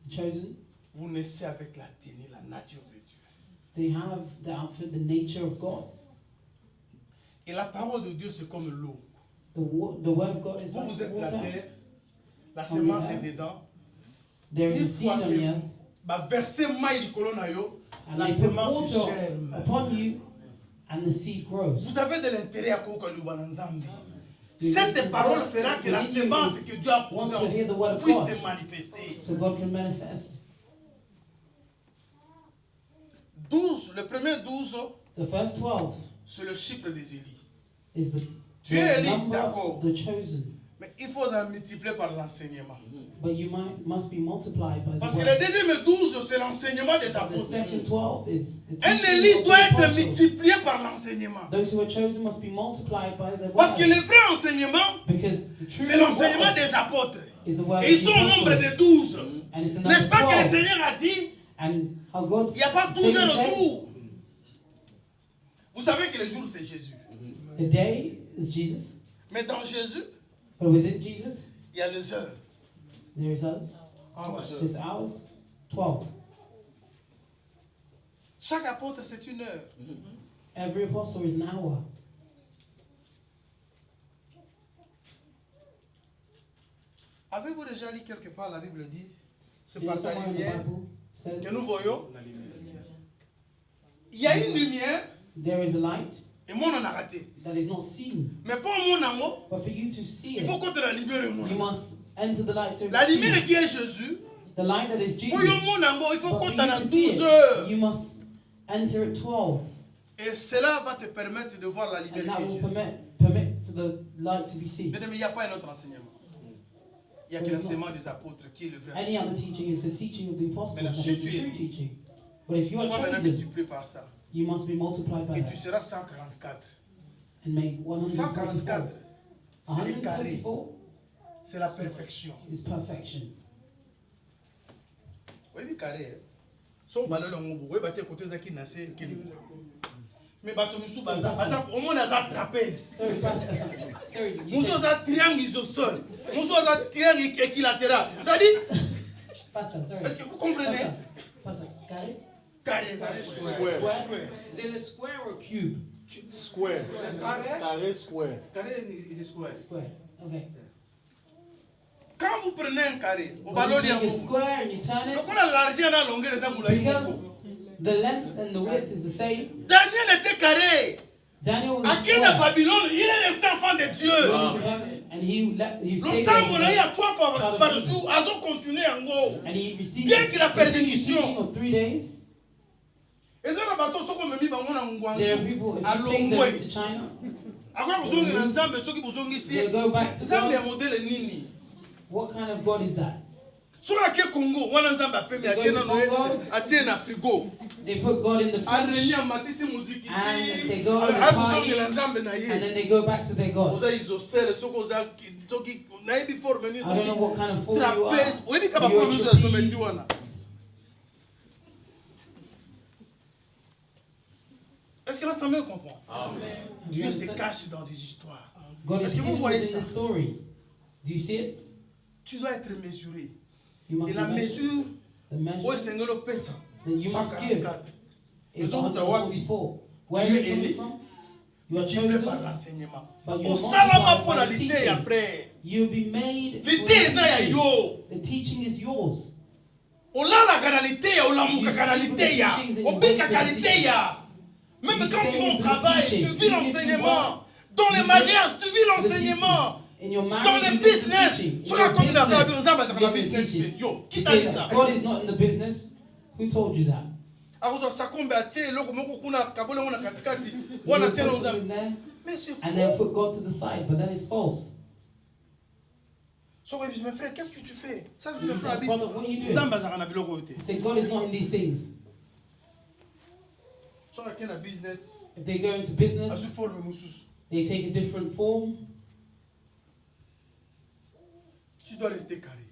the chosen, vous naissez avec la tenue, la nature de Dieu. They have the outfit, the nature of God. Et la parole de Dieu, c'est comme l'eau. The word of God is like Vous êtes la water. terre, la semence est dedans. There is Une a seed fois on the earth, que verser maille likolo na yo, and la they put semence water germe. upon you, and the seed grows. Vous avez de l'intérêt à koka luba na nzambe. Cette parole fera que la semence que Dieu a posée en vous puisse se manifester. So God can manifest. 12, le premier 12, The first 12 c'est le chiffre des Élie. is Tu es Élie, number d'accord. of the chosen. Mais il faut en multiplier par l'enseignement. But you must be multiplied by Parce the que word. le deuxième 12, c'est l'enseignement des The apôtres. second 12 is the Un teaching Élie of doit the être apostles. multiplié par l'enseignement. Those who are chosen must be multiplied by the Parce que word. le vrai enseignement, Because the true c'est l'enseignement word des apôtres. is the word Et ils of the sont au nombre apostles. de 12. And it's the N'est-ce number pas que le 12. Seigneur a dit, And how God il n'y a pas 12 says heures au that jour. Vous savez que le jour, c'est Jésus. the day is Jesus, Mais dans Jésus, but within Jesus, il y a les heures. there is us. 12 heures. There's hours, 12. Chaque apôtre, c'est une heure. Every apostle is an hour. Avez-vous déjà lu quelque part, la Bible dit, c'est Did par sa someone in the lumière Bible says que nous voyons. Il y a une lumière, there is a light et moi on en a raté. that is not seen, Mais pour mon amour, but for you to see il faut it, qu'on te la libère. you must enter the light. So La to see lumière it. qui est Jésus, The light that is pour Jesus. mon amour, il faut But qu'on for t'en you a to see 12 it, heures. you must enter at 12, Et cela va te permettre de voir la lumière and that qui est will Jésus. permit for the light to be seen. Mais il n'y a pas un autre enseignement. Il n'y a que l'enseignement des apôtres qui est le vrai Any other enseignement. teaching is the teaching of the apostles, Maintenant, that si is tu the es true teaching. But if you are Sois maintenant chosen, multiplié par ça. you must be multiplied by Et tu that seras 144. and make 144. 144, c'est le carré. 144 C'est la perfection. is perfection. Oui, oui, carré. So, balé le ngoubu. Oui, baté côté zaki nassé kili. Mais bato musu baza. Baza, au moins naza trapèze. Sorry, Pastor. Sorry. You Musu said, za triangle isosol. Musu za triangle équilatéral. Ça dit, Pastor, sorry. est-ce que vous comprenez? Pastor, carré? Carré, Square. Is it a square or cube? Square. Carré square. Carré is a square. Square. Okay. Quand vous prenez un carré, au When ballon you de take a ngoubu. square and you turn Donc it, on a l'argent dans la longueur de ça pour la because the length and the width is the same, Daniel était carré. Daniel was a À Kenya, square. Babylone, il est resté enfant de He Dieu. went into heaven, and he stayed L'ensemble, il y there. a 3 fois par jour, ils ont continué en gros. And he received Bien que la continued persécution. teaching of 3 days. Et ça, les bateaux sont comme mis bango na There are people, ngwanzu. if À you take them Longwe. to China, Akwa kuzongi na nzambe soki bozongi they'll si. go back to Nzambe ya God. modele nini? What kind of God is that? Soki ake Congo, wana nzambe apemi atie na noe, atie na frigo. They put God in the fridge, Areni amatisi muziki. And they go on the Akuzongi party, na nzambe na and ye. then they go back to their God. Oza isosele soki oza soki naibi forme ni I don't know what kind of fool you are. trapèze. Oyebi kaba You're forme a so trapeze. azometi wana. Est-ce que l'ensemble comprend? Amen. Dieu se cache dans des histoires. God is Est-ce que vous hidden voyez within ça? the story. Do you see it? Tu dois être mesuré. You must Et la be measured. mesure, The où measure est Seigneur le pèse? that you must give 144. is Les autres, 144. Where Tu are es you coming élu, from? You are multiplié par chosen. l'enseignement. But you Au are salama multiplied pour la by lité, ya teaching. frère. You'll be made. for Lité, the ça ya teaching. yo. The teaching is yours. Olala kanalité ya, olamuka kanalité ya. Obika kanalité ya. Même quand tu vas au travail, tu vis l'enseignement. Dans les mariages, tu vis l'enseignement. In your marriage, Dans les you do the business, teaching. In soki akomi na affaire business, nzambe azaka na you do the business teaching. te. Yo, qui He t'a says dit that ça? God is not in the business. Who told you that? Akozwa sakombe atie eloko moko kuna kabole ngo na katikati. You Wana put tie na something nzambe. there, Mais c'est and they'll faux. put God to the side, but that is false. So, mes frères, qu'est-ce que tu fais? Ça, je You le say, ferai. brother, what are you doing? Nzambe azaka na biloko te. Say God is not in these things. So, quelqu'un na business, If they go into business, azu forme mususu. they take a different form. Tu dois rester carré.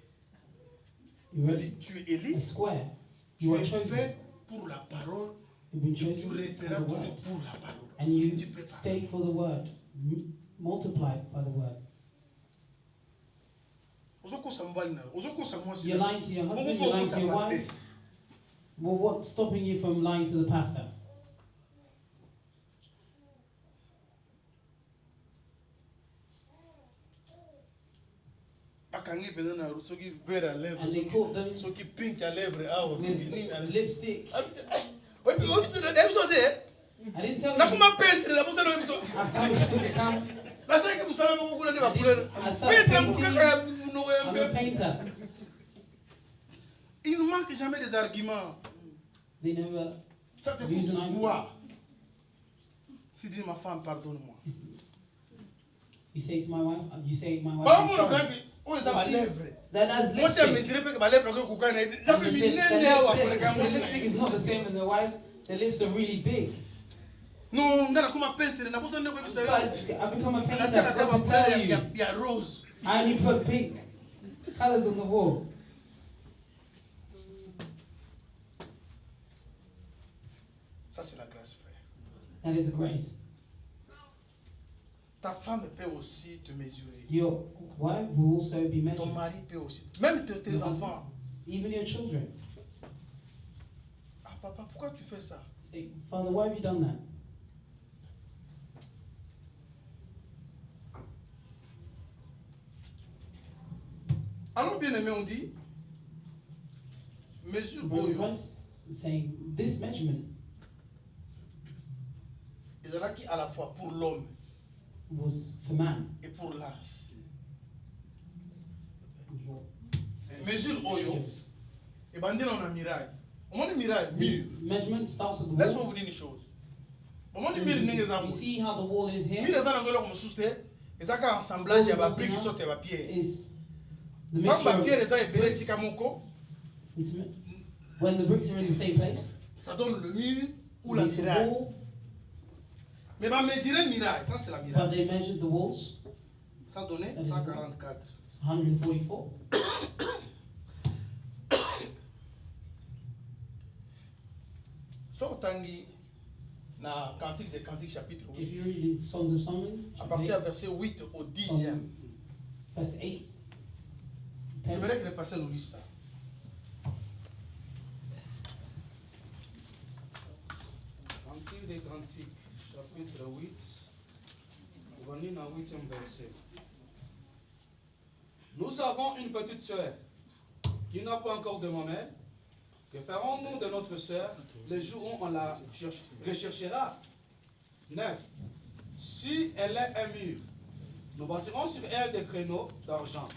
You rest C'est-à-dire, tu es élu, a square. tu You are es chosen. fait pour la parole, You've been et tu chosen resteras for the toujours word. pour la parole. And you Multiplié par- stay for the word. Multiplied by the word. Ozokosa mobali na yo, ozokosa mwasi You're na yo. lying to your Bongo husband, mpo you're lying okosa to your pasteur. wife. Well, what's stopping you from lying to the pastor? And they caught them pink à lèvres, ah, with lipstick. I didn't tell you. I've come I'm a painter. Il ne manque jamais des arguments. They never Ça te use coûte an argument. quoi? Si dis ma femme, pardonne-moi. You say to my wife, you say my wife, Bah, I'm on sorry. le oh, ça va lèvres. That has Moi, c'est lipstick. mesuré que ma lèvre que coucou n'a été. Ça And peut the miner lipstick- le the lipstick is not the same as the wife's. The lips are really big. Non, on a comme un peintre, n'a pas besoin de So ça. I become a painter. Il I've got to tell you. y a rose. I only put pink colors on the wall. Ça, c'est la grâce, frère. That is grace. Ta femme peut aussi te mesurer. Your wife will also be Ton measured. mari peut aussi. Même tes enfants. Even your children. Ah, papa, pourquoi tu fais ça? Say, Father, why have you done that? Alors, bien aimé, on dit mesure Brother oyo. Christ is saying this measurement Ils ont qui à la fois pour l'homme was for man. et pour l'âge. Mesure oyo. Et ben, on a miraille. Au moins, miraille, This mire. measurement starts at the Laisse-moi wall. vous dire une chose. Au moins, mire n'est You pas see how the wall is mire here? ça dans comme souste. Et ça quand assemblage il y a pas brique qui saute et pas pierre. Is the Quand mixture ma pierre of ça est belé bricks. si kamoko, It's when the bricks are in the same place. ça donne le mur ou It la makes a miraille. wall, Mais ma mesurer miraille, ça c'est la but miraille. they measured the walls, Ça donnait 144. 144. Sortangi na Cantique des Cantiques chapitre If you 8. read in Songs of Solomon, À partir du verset 8 au 10e. verse 8, 10, J'aimerais que les pasteurs nous lisent ça. Cantique des Cantiques, chapitre 8, on va lire dans le 8e verset. Nous avons une petite sœur qui n'a pas encore de maman. Que ferons-nous de notre sœur les jours où on la recherchera? 9. Si elle est un mur, nous bâtirons sur elle des créneaux d'argent.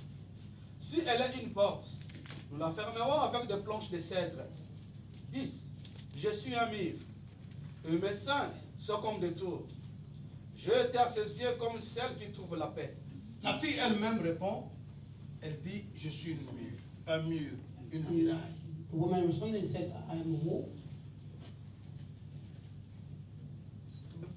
Si elle est une porte, nous la fermerons avec des planches de cèdre. 10. Je suis un mur, et mes seins sont comme des tours. Je étais à ses yeux comme celle qui trouve la paix. La fille elle-même répond, elle dit, je suis une mur, un mur, une muraille. the woman responded and said, I am a wall.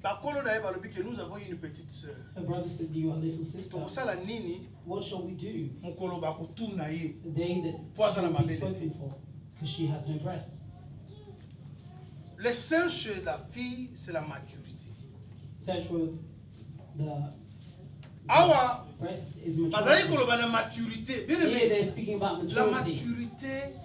Bakolo d'ailleurs balobi que nous avons une petite sœur. Her brother said, you are a little sister. Pour ça la nini, What shall we do? mokolo bakotuna ye. The day that Poison she will à ma be belle spoken été. for, because she has no breasts. Le sein chez la fille, c'est la maturité. Search for the Awa, breast is bazali maturity. koloba na maturité. Bien Here aimé, they're speaking about la maturity. maturité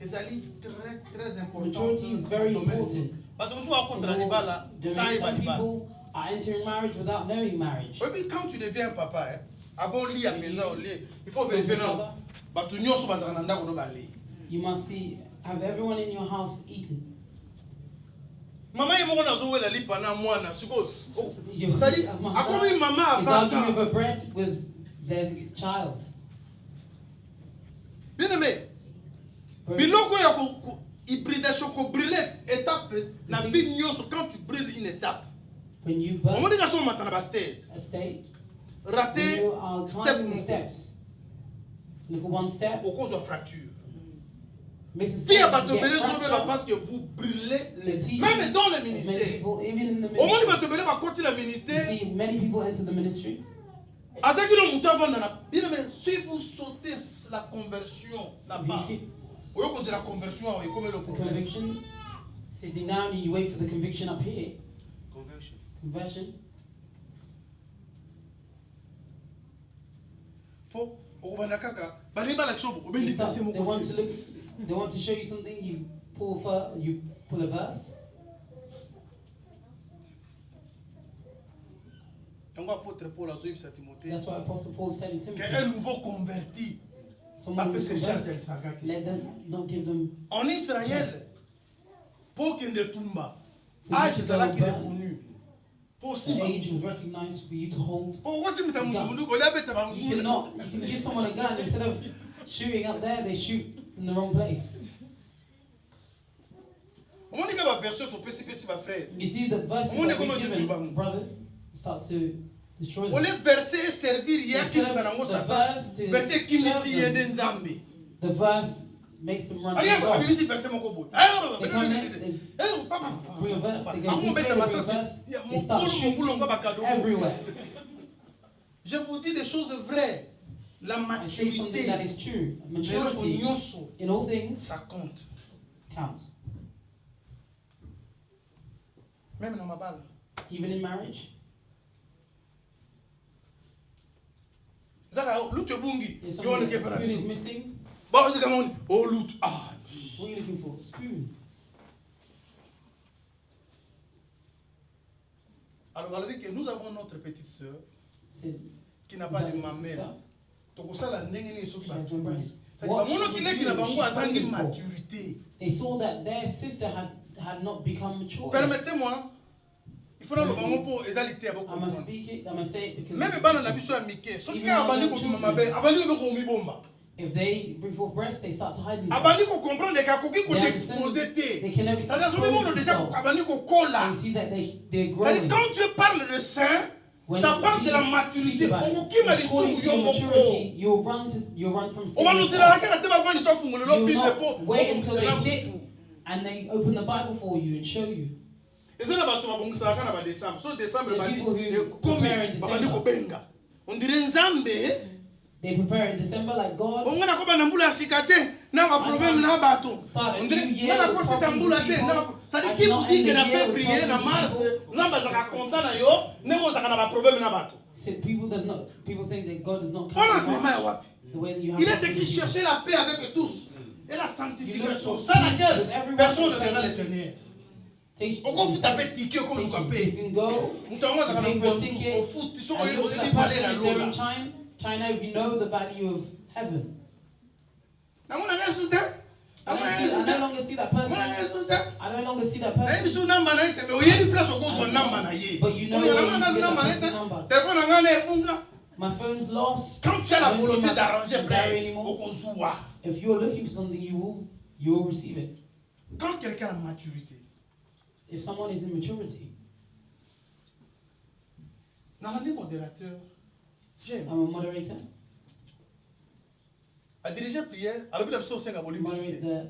ezali très très importante. Maturity is very important. Bato mosusu bakontra na libala, sans yeba Some libala. people are entering marriage without knowing marriage. Et puis quand tu deviens un papa, hein, avant lit à pendant lit, il faut vérifier non. Bato nyonso bazala na ndako no bali. You must see, have everyone in your house eaten. Maman yemoko nazowela li pendant mwana siko. You- Ça dit, Mama akomi maman à is 20 arguing ans. over bread with their child. Bien aimé, biloko ya ko hybridation ko brûler étape na vie nyonso quand tu brûles une étape. When you On burn dit que so matana ba stairs. a state, when Raté you are step climbing the moko. steps, look at one step, Au cause de fracture. miss a Si step, ya you bato get belé so be fractured. parce que vous brûlez les See, même dans le many ministère. people, even in the Au moins ministry, bato belé ba koti le you ministère. see many people enter the ministry. Azaki no muta vanda na. Bien aimé, si vous sautez la conversion If you là-bas. see Oyo cause la conversion et comme le the problème. conviction, sitting down and you wait for the conviction up here. Conversion. Conversion. Po okobanda kaka balimba la chobo You obendi start- pese they want moko. to look, they want to show you something. You pull a verse. That's why Apostle Paul said in Timothy. Qu'un nouveau converti peut se chercher le sagate. Let them not give them. En Israël, pour qu'il ne tombe, âge c'est là qu'il est connu. The age was recognized for you to hold. You can give someone a gun instead of shooting up there, they shoot in the wrong place. You see the verses that we're given, brothers, starts to destroy them. The verse makes them run to God. They come in, they bring a verse, they go this way, they bring a verse, they start shooting everywhere. Je vous dis des choses vraies. La I say something that maturité, is true. Maturity in all things ça compte. counts. Même dans ma balle. Even in marriage. Zaka, l'autre bungi. If somebody's spoon is missing, Bon, je dis oh l'autre. Ah, what are you looking for? Spoon. Alors, alors que nous avons notre petite sœur C'est qui n'a pas de mamelle. Donc ça la nengeni est qui va tout passer. Ça dit What mon qui n'est qui n'a pas encore she une maturité. They saw that their sister had not become mature. Permettez-moi. Il faudra le bango pour égalité avec I must speak it. I must say it because même bana na biso ya mike. So ki abandi ko bima mabe, abandi ko mi bomba. if they bring forth breasts, they start to hide themselves. Abandi ko comprendre que koki ko t'exposer té. They can Ça veut dire que monde déjà abandi ko kola. They see that they're Ça growing. dit quand Dieu parle de saint, When ça parle de la Jesus maturité. speaks about it, On qui m'a dit according to yo your moko. maturity, you'll run from sin. On va nous dire la carte va vendre ça fungolo lo You bible not po. wait until they sit and they open the Bible for you and show you. Ezana bato babongisa kana ba décembre. So décembre bandi comme babandi ko benga. On dirait nzambe. They prepare in December like God. On ngana ko bana mbula sikate na ba problème na bato. On dirait na ko sisa mbula te na ça dit qui vous dit que na février na mars nzamba za ka content na yo nego za kana ba problème na bato. People think that God does not Voilà count c'est ma wapi. the way that you have. Il est écrit chercher la paix avec tous et la sanctification sans laquelle personne ne verra l'éternel. On peut taper ticket comme You paper. can go. Mutongo za kana Pay for a ticket. au foot ils sont And ils look ont at dit that parler la person there in loi. China, if you know the value of heaven. Na mona resulta. I no longer see that person. Mona resulta. I no longer see that Na person. biso namba na ite mais oyebi place okozwa namba na ye. But you know where you get that namba na person's ite. number. Téléphone na ngana ebunga. My phone's lost. Quand tu as la I don't see volonté my d'arranger diary frère, anymore. okozwa. If you're looking for something, you will receive it. Quand quelqu'un a maturité, If someone is in maturity, dans l'année modérateur, j'aime. I'm a moderator. À diriger prière, alors bien sûr c'est un volume Moderate the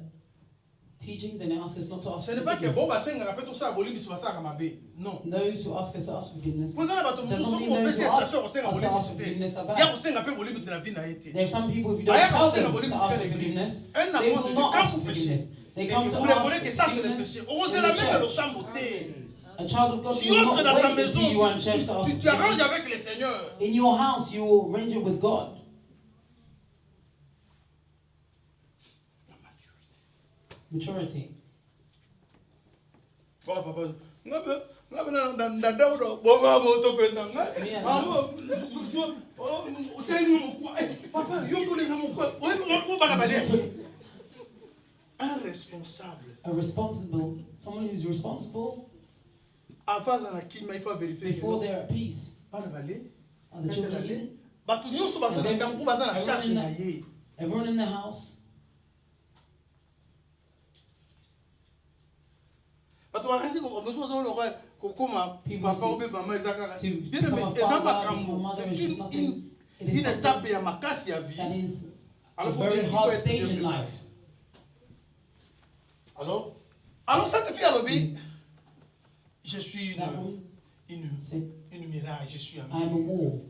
teachings and they ask us not to ask ce n'est pas que bon forgiveness. bah c'est un rappel tout ça volume sur ça comme abbé. Non. Those who ask us to ask forgiveness. Vous avez pas tout There's ça something pour those passer who attention au ask c'est un us to volume ask c'était. forgiveness Il y a about. aussi un peu volume c'est la vie n'a été. There's some people, if you Ah, don't tell c'est them un volume to c'est ask l'église. forgiveness, Un they enfant will de not quand ask vous péchez. forgiveness. They Et come vous to reconnaissez ask que ça c'est le forgiveness péché. Osez in la the mettre le church. sang beauté. A child of God Si will tu entres not dans ta wait until you are in church to maison, ask tu t'arranges forgiveness. avec le Seigneur. In your house, you will arrange it with God. Maturity. Oh, papa, un responsable. A responsible, someone who's responsible En face de la climat, il faut vérifier. before they're at peace. Pas le balai. Are the children eating? Bato nyonso baza na ntango baza na charge na ye. Everyone in the house. Bato bakasi ko besoin zo lokwa kokoma People papa ou maman ezaka. to Bien become mais a eza father, makambo. become a mother, C'est is just nothing. It is une something étape ya makasi ya that vie. is a Alors, faut very bien- il hard faut être stage bien in préparé. life. Alors cette fille à l'obé, je suis That woman said, une mirage, je suis un I am a wall.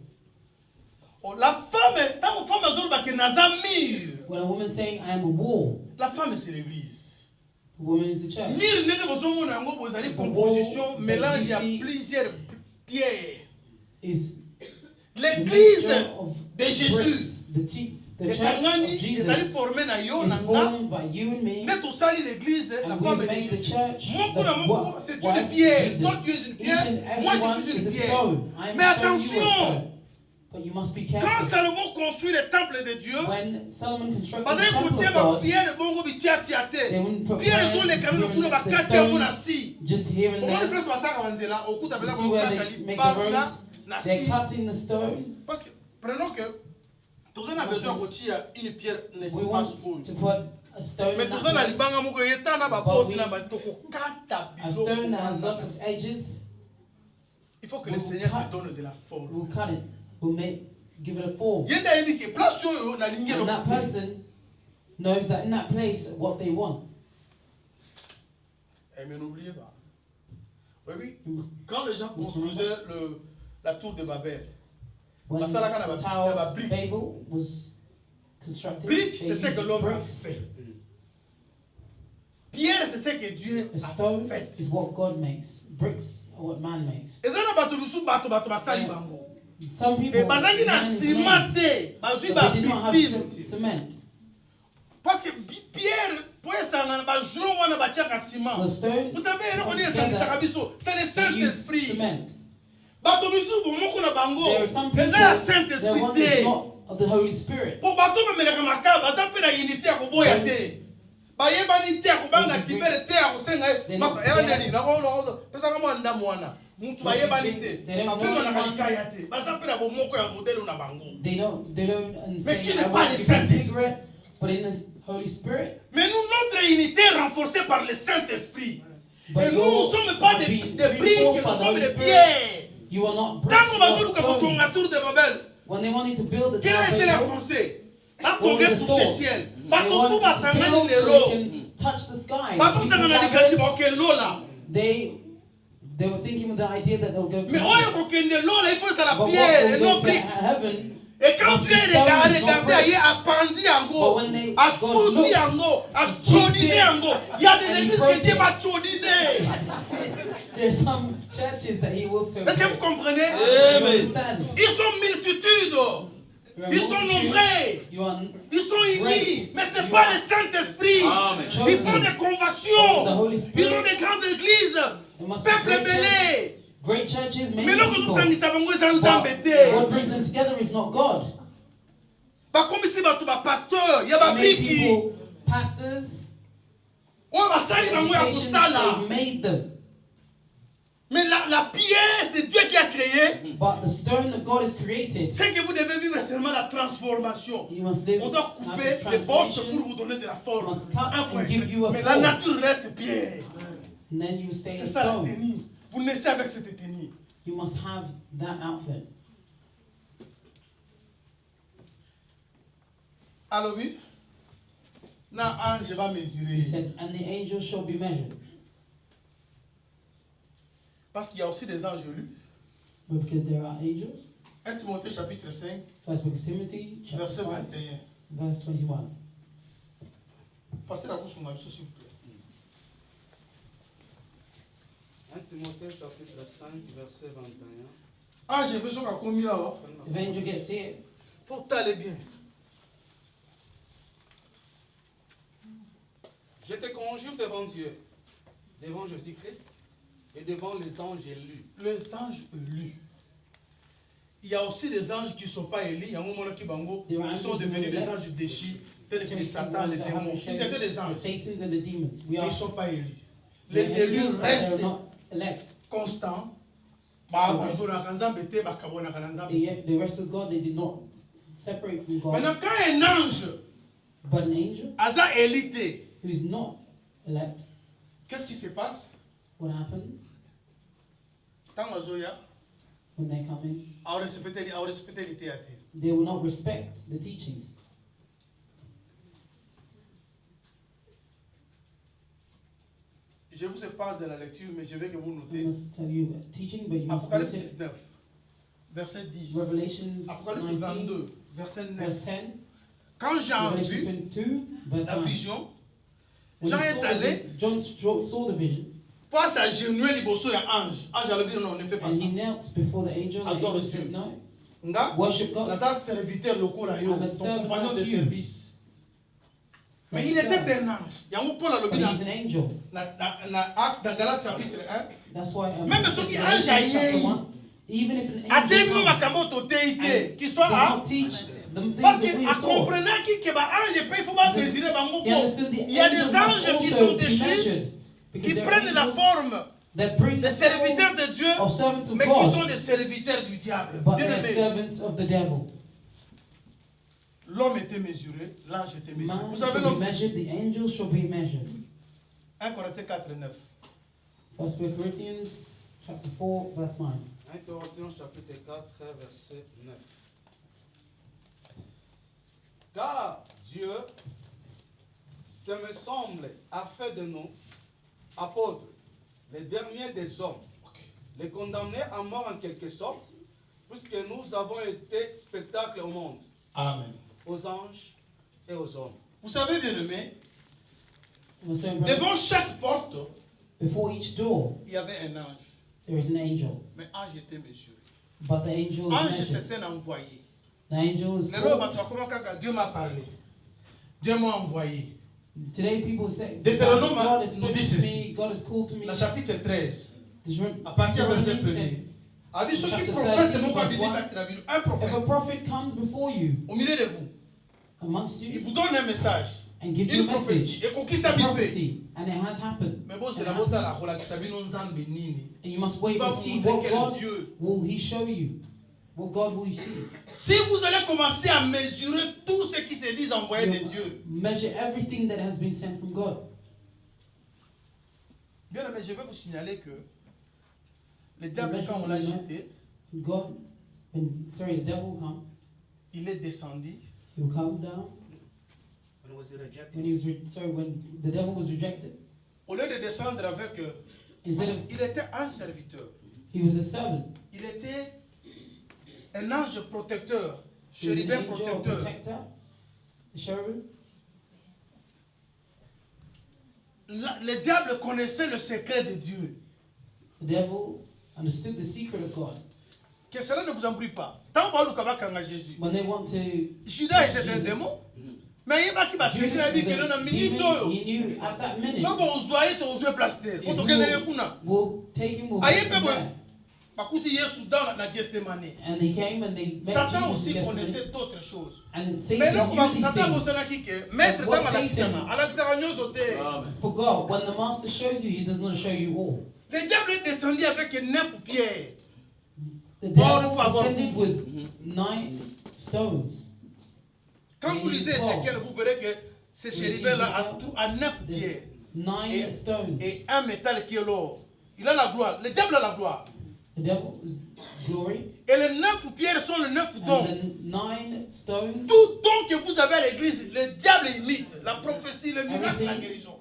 Oh, la femme, tant que femme azol ba ke naza mur. When a woman saying I am a wall, La femme c'est l'église. the woman is the church. Mur ndenge bozomona yango bozali The composition wall mélange that ya you see plusieurs pierres. Is the L'église mixture of de Jésus. bricks. The church of Jesus is formed by you and me. Net osali l'église, la femme est the Jésus. church. C'est une pierre. Toi tu es une pierre. Moi je suis une pierre. Mais attention. But you must be careful. Quand Salomon construit le temple de Dieu, when Solomon constructed parce the temple of que God, pierre bongo bitia tiate. they wouldn't put Pierre sont les canaux pour ba katia mo na si. just here and On va there. faire ça à Wanzela, au coup You t'appelles see ça where kakali they make the banga roads? na They're si. cutting the stone. Parce que prenons que tous on a besoin de une pierre n'est We pas want spoil. to put a stone Mais in tous that on a place. libanga moko yeta na ba boss na ba toko kata A stone that has lots of edges. Il faut que le Seigneur te donne de la forme. We'll cut it. We'll give it a form. Yenda yebi ke place yo na ligne And that lo. person knows that in that place what they want. Mais n'oubliez pas. Oui, quand les gens construisaient la tour de Babel, When the Tower of Babel was constructed, brique, they c'est ce que used l'homme a bricks. fait. Pierre, c'est ce que Dieu A a stone fait. is what God makes. Bricks are what man makes. Et ça n'a pas tout le sous bateau basali bango. Some people, Mais bazaki na man is ciment made, te, bazui but ba they did not have bitume. cement. Parce que Pierre, pour ça na ba jour wana ba tiaka ciment. The stone, Vous savez, on dit c'est le they use Saint-Esprit. cement. Bato bisu bon moko na bango. There are some people, Les a the Saint-Esprit one is te. not of the Holy Spirit. Pour bato ba melaka makaba, baza pe na unité ko boya te. Ba yeba ni te ko banga tibere te ko senga. Maka ya neli na ko pesa kama ndamu wana. Mutu ba yeba ni te. Ba pe na kalikaya te. Baza pe na bo moko ya modelo na bango. They don't Mais say qui I n'est pas want le to be Saint-Esprit? secret, but in the Holy Spirit. Mais nous, notre unité est renforcée par le Saint-Esprit. But Et nous ne sommes pas des briques, nous sommes des pierres. You are not bricks, Tant qu'on va you sur are le canton stones. la tour de Babel, When they wanted to build the quelle a été Tower la of Babel, pensée? La what were tongue the touche le thoughts? ciel. They Bateau wanted tout va to s'amener build les so lots. they can touch the sky. Bateau People s'amener les gathered, gars, c'est l'eau là. They were thinking of the idea that they'll go to Mais oh, heaven. il y a l'eau là, il faut ça la But what pierre et will non go to brique. heaven, Et quand tu es regardé, Stone is not ailleurs, à Pandi en But gros, when they à God Fouti looked, en gros, à Chodine en gros, il y a des and églises broke qui Dieu it. va Chodine. there's some churches that he will serve. Est-ce que vous comprenez? You understand? Ils sont multitudes. You are Ils sont multitude, nombreux. you are Ils sont unis. great. Mais ce n'est You pas are le Saint-Esprit. chosen Ils font des of the conventions. Holy Ils Spirit. ont des grandes églises. There must be Peuple great churches, belé. great churches, many Mais là, que nous people. sommes bango, ils sont But embêtés. what brings them together is not God. Bah, comme ici, bah, tout bah, pasteur, il y a bah, Many briki. people, pastors, Ouais, bah, ça, il va mourir pour ça, là. they made them. Mais la pierre, c'est Dieu qui a créé. But the stone that God has created, C'est que vous devez vivre seulement la transformation. you must live On doit out couper of les bosses transformation, pour vous donner de la forme. You must cut Un and point. give you a Mais la form. nature reste pierre. and then you stay C'est in ça la stone. tenue. Vous naissez avec cette tenue. You must have that outfit. Alors oui, na ange va He mesurer. said, and the angel shall be measured. Parce qu'il y a aussi des anges élus. But because there are angels. 1 Timothée chapitre 5, First book of Timothy, chapter verset 5, 21. verse 21. Passez la course sur ma vie, s'il vous plaît. 1 Timothée chapitre 5, verset 21. Ah, j'ai besoin qu'à combien? If angel gets here, Faut t'aller bien. Je te conjure devant Dieu, devant Jésus-Christ et devant les anges élus. Les anges élus. Il y a aussi des anges qui ne sont pas élus. Il y a un moment qui bango, ils sont devenus des anges déchus, tels que les Satan, les démons. Ils étaient des the anges, Satans and the demons. We mais ils are ne sont pas élus. the Les élus angels, but they're restent not elect. constants. And yet the rest of God, they did not separate from God. Maintenant, quand un ange But an angel a élité, who is not elect, qu'est-ce qui se passe? what happens Quand Mazoya when they come in? a respecté l'été à terre. They will not respect the teachings. Je vous parle de la lecture, mais je veux que vous I notez. must tell you a teaching, but you must Apocalypse note it. 19, verset 10. Revelations Apocalypse 19, 22, verset 9. verse 10. Quand Jean a Revelation vu 22, verse la 9. vision, When Jean he est saw allé the- John saw the vision, pour s'agenouiller liboso ya ange. Ange a dit non, ne fais pas and ça. he knelt before the angel. The Adore angel Dieu. said, no, worship God. Serviteur local, ton compagnon de service. Mais il était un ange. But he's an angel. Dans Galates chapitre 1. That's why. Même ceux qui ange even if an angel qui soit là, parce qu'en comprenant que ange peut, il faut pas désirer il y a des anges qui sont déchus, qui prennent la forme des serviteurs de Dieu, mais qui sont des serviteurs du diable. L'homme était mesuré, l'ange était mesuré. Vous savez l'homme, 1 Corinthiens 4, 9. 1 Corinthians chapter 4, verse 9. 1 Corinthiens chapitre 4, verset 9. Car Dieu, ce me semble, a fait de nous apôtres, les derniers des hommes, les condamnés à mort en quelque sorte, puisque nous avons été spectacle au monde. Amen. Aux anges et aux hommes. Vous savez, bien aimé, devant chaque porte, before each door, il y avait un ange. There is an angel. Mais ange était mesuré. But the angel ange c'est un envoyé. The angel is Dieu m'a parlé. Dieu m'a envoyé. Today people say God is nous dit ceci. God is called to me. Le chapitre 13. À partir du verset 1er. If a prophet comes before you, au milieu de vous, amongst you, il vous donne un message, and gives you a prophétie, message, a prophecy, and it has happened. Mais bon, c'est la bonne la and you must wait and see what God will He show you. What God will you see? Si vous allez commencer à mesurer tout ce qui se dit envoyé de Dieu, measure everything that has been sent from God. Bien, mais je vais vous signaler que le diable, quand on l'a jeté, the devil will come. Il est descendu. He will come down. When the devil was rejected. Au lieu de descendre avec, il était un serviteur. He was a servant. Il était un ange protecteur, chérubin protecteur. Le diable connaissait le secret de Dieu. The devil understood the secret of God. Que cela ne vous embrouille pas. Tant que vous avez Jésus. When they want to Judas était un démon. Mais il va qui va secret à dire que l'on a minute. He knew at that minute. So bon zoyer to zo plaster. On to gagner kuna. Will take him. Aye pe bon. Bakuti Yesu dans la Gethsemane. And they came and they met Satan Jesus aussi connaissait d'autres choses. And Satan mais là, knew these things. Maître dans la Kisana. For God, when the master shows you, he does not show you all. Le diable est descendu avec 9 pierres. The devil descended with 9 stones. Quand vous lisez Ézéchiel, vous verrez que ce chérubin-là a 9 pierres. 9 stones. Et un métal qui est l'or. Il a la gloire. Le diable a la gloire. The devil's glory. Et les 9 pierres sont les 9 dons. And the 9 stones. Tout don que vous avez à l'église, le diable imite. La prophétie, le miracle, la guérison.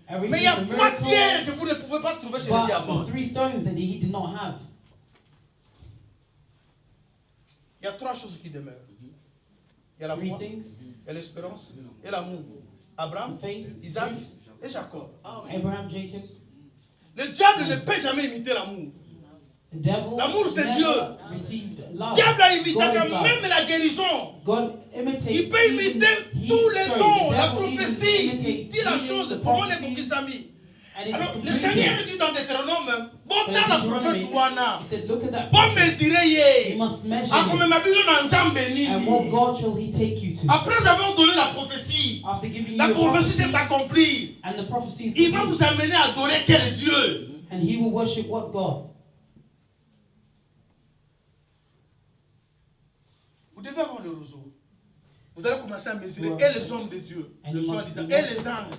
Mais il y a 3 pierres que vous ne pouvez pas trouver chez le diable. 3 stones that he did not have. Il y a 3 choses qui demeurent. Il y a la foi, il y a l'espérance et l'amour. Abraham, Isaac et Jacob. Abraham, Jacob. Le diable ne peut jamais imiter l'amour. L'amour c'est Dieu. Le diable a imité quand même la guérison. Il peut imiter tous les dons, la prophétie. Il dit la chose pour moi les conquistami. Alors le Seigneur dit dans Deutéronome, bon dans la prophète Ouana, bon mesurer a comme ma besoin dans Zambéni. Après avoir donné la prophétie s'est accomplie. Il va vous amener à adorer quel Dieu? And he will worship what God? Vous devez avoir le roseau. Vous allez commencer à mesurer et les hommes de Dieu, le soi-disant, et les anges.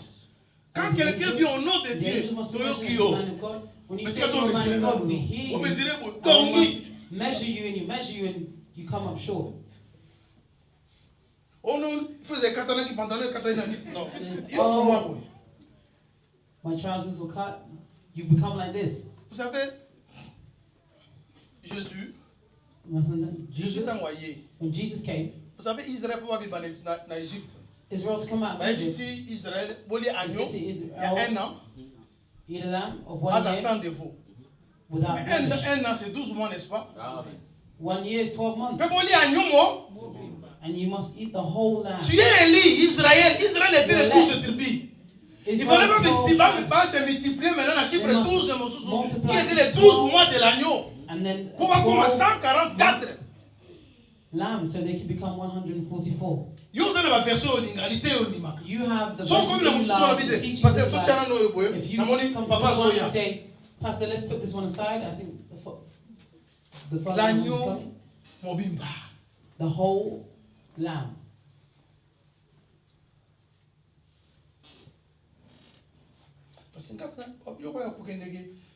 Quand quelqu'un vient au nom de Dieu, measure you and you come up short. Oh non, il faisait catalan qui pantalon, catalan non. My trousers were cut. You become like this. Vous savez, Jésus est envoyé. When Jesus came, vous savez, Israël peut vivre en Égypte. Israel's come out. Ici, Israël, il y a un an. Eat a lamb of 1 year. À de veau. Un an, c'est 12 mois, n'est-ce pas? 1 year is 12 months. And you must eat the whole lamb. Tu es Élie, Israël. Israël était les 12 tribus. Il ne fallait pas se multiplier maintenant la chiffre 12 qui étaient les 12 mois de l'agneau. Pour avoir 144. Lambs, so they can become 144. You have the version of the teaching. If you come to this one and say, Pastor, let's put this one aside. I think the l'agneau mobimba. The whole lamb.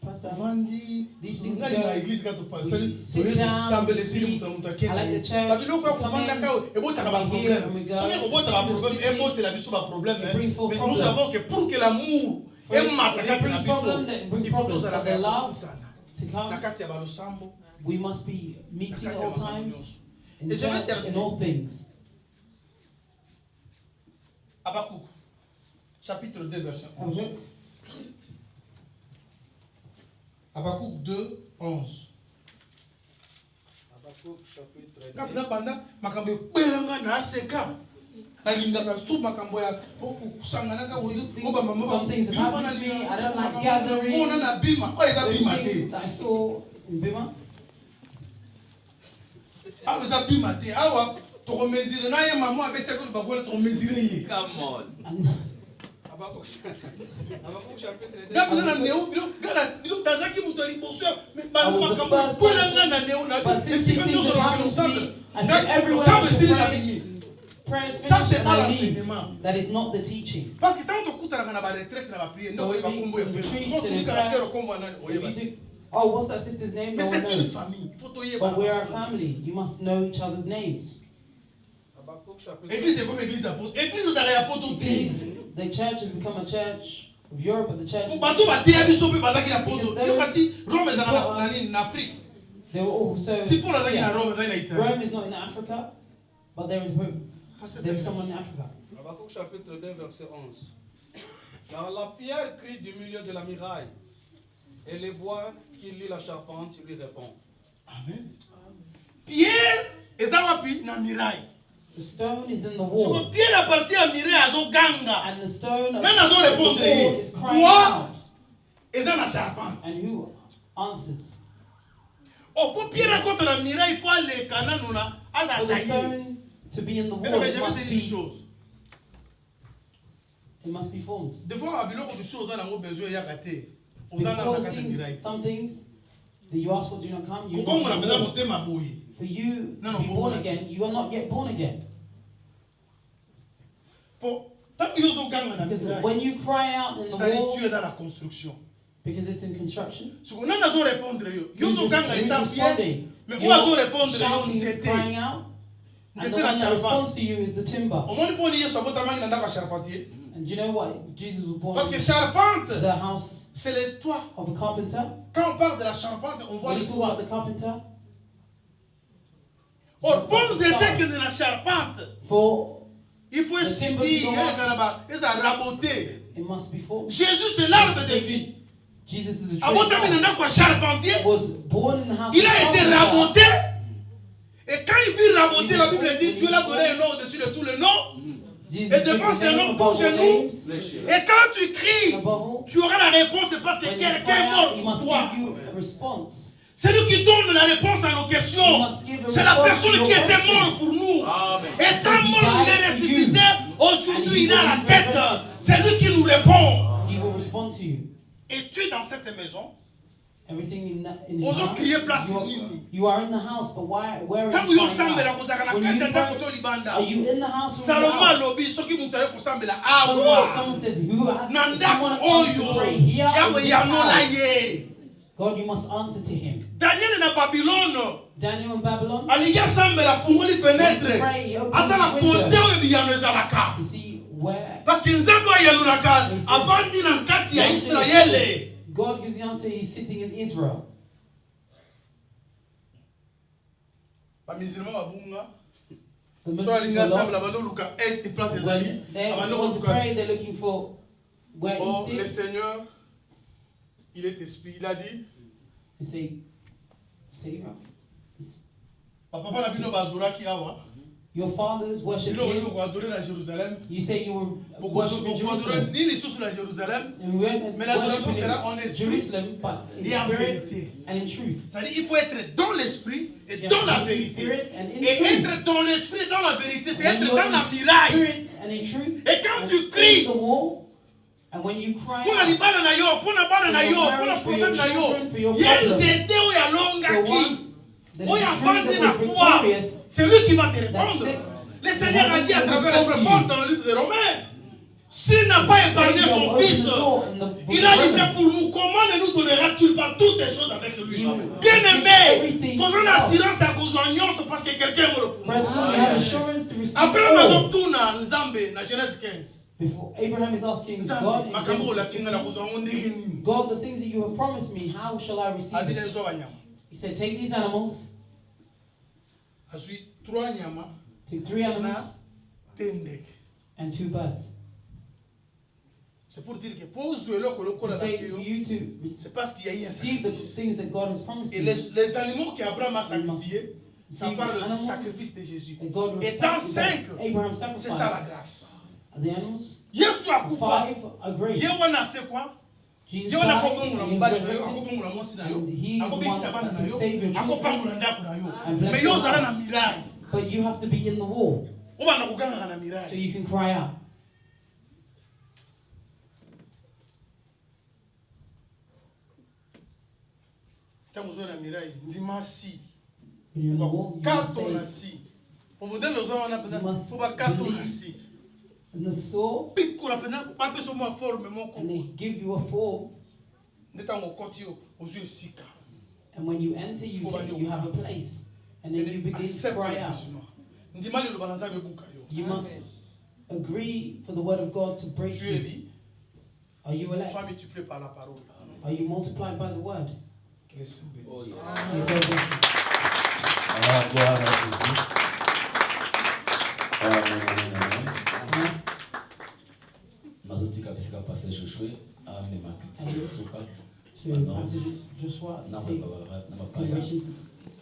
Pastor, these things go. I like the church. Nous savons que pour que l'amour we must be meeting at all times in all things. Habakkuk, chapitre 2, verset 11. Habakkuk 2, 11. Habakkuk chapitre 2. Some things have happened to me. I don't like gathering. Those things that I saw in Bima. Come on. Habakkuk chapitre 2. Ça, c'est pas l'enseignement. That is not the teaching. Parce que tant que tu as la retraite, tu vas prier. Oh, what's that sister's name? Mais c'est une famille. But we are a family. You must know each other's names. Église est comme église apôtre. Église aux apôtres. The church has become a church of Europe, but the church. They were also. Rome is not in Africa, but there is someone in Africa. Habakkuk chapitre 2, verset 11. Car la pierre crie du milieu de la muraille, et les bois qui lient la charpente lui répond. Amen. Pierre est na muraille. The stone is in the wall. Pierre appartient à muraille à zo ganga. And the stone is crying out. Et ça na charpente. And who answers? Oh, pour Pierre raconte la muraille, il faut aller cananuna for the stone to be in the wall, it must be formed. Before some things that you ask for do not come. For you to be born again, you are not yet born again. Because when you cry out in the wall, because it's in construction, crying out, and the one that responds to you is the timber. And you know what? Jesus was born in the house of a carpenter. Quand on parle de la charpente, on voit le toit. About the carpenter. Or, pour nous aider que de la charpente, il faut subir, raboter. It must be formed. Jésus, c'est l'arbre de vie. Jesus is the tree. Was born in the house. Il a été raboté. Et quand il fut raboté, la Bible dit Dieu l'a donné un nom au-dessus de tous les noms. Et devant ce nom pour genoux. Et quand tu cries, tu auras la réponse parce que quelqu'un est mort pour toi. C'est lui qui donne la réponse à nos questions. C'est la personne qui était morte pour nous. Étant mort, il est ressuscité. Aujourd'hui, il a la tête. C'est lui qui nous répond. Et tu es dans cette maison. Everything in the house. You are in the house, but where are you? Are you in the house or someone says, someone wants to pray here God, you must answer to him. Daniel in Babylon. To see where. God gives the answer, he's sitting in Israel. The Muslims are lost. They want to pray, they're looking for where east is. Le Seigneur, il est esprit. Il a dit. Your fathers worship here. You say you were worshiping Jerusalem. And we went Jerusalem, but in spirit and in truth. C'est-à-dire il faut être dans l'esprit et dans la vérité. Et être dans l'esprit et dans la vérité, c'est être dans la miraille. Et quand tu cries, and when you cry pour la libana na yo, pour la bana na yo, pour la problème na yo, yenzete o ya longa ki, o ya vandi na toi, c'est lui qui va te répondre. Le Seigneur a dit à travers les portes dans le livre de Romains, s'il n'a pas épargné son fils, il a livré pour nous. Comment ne nous donnera-t-il pas toutes les choses avec lui? Bien aimé, ton assurance à cause de parce que quelqu'un me répond. Après la maison tourne à Nzambe, dans Genèse 15. Before Abraham is asking God, God, the things that you have promised me, how shall I receive it? He said, take these animals. Take 3 animals and 2 birds. C'est pour dire que pour you c'est parce qu'il y a eu un sacrifice. Et les animaux qu'Abraham a sacrifiés, ça parle du sacrifice de Jésus. Et dans 5, c'est ça la grâce. The animals, Yesu akufa. 5 are great. Yewana c'est quoi? Yewana kobongola mobali na yo, akobongola mwasi na yo, akobikisa bana na yo, akopangula ndako na yo. Mais yo zala na miraille. But you have to be in the war. Obana kuganga na miraille. So you can cry out. Tamuzo na miraille, ndimasi. You're in the war. Kato na si. Au modèle aux hommes on a besoin faut pas kato na si. And the soul, and they give you a form. And when you enter, you have a place. And then you begin to cry out. You must agree for the word of God to break you. Are you elect? Are you multiplied by the word? Mazotika bisika passer Joshua a me makiti suka Joshua to take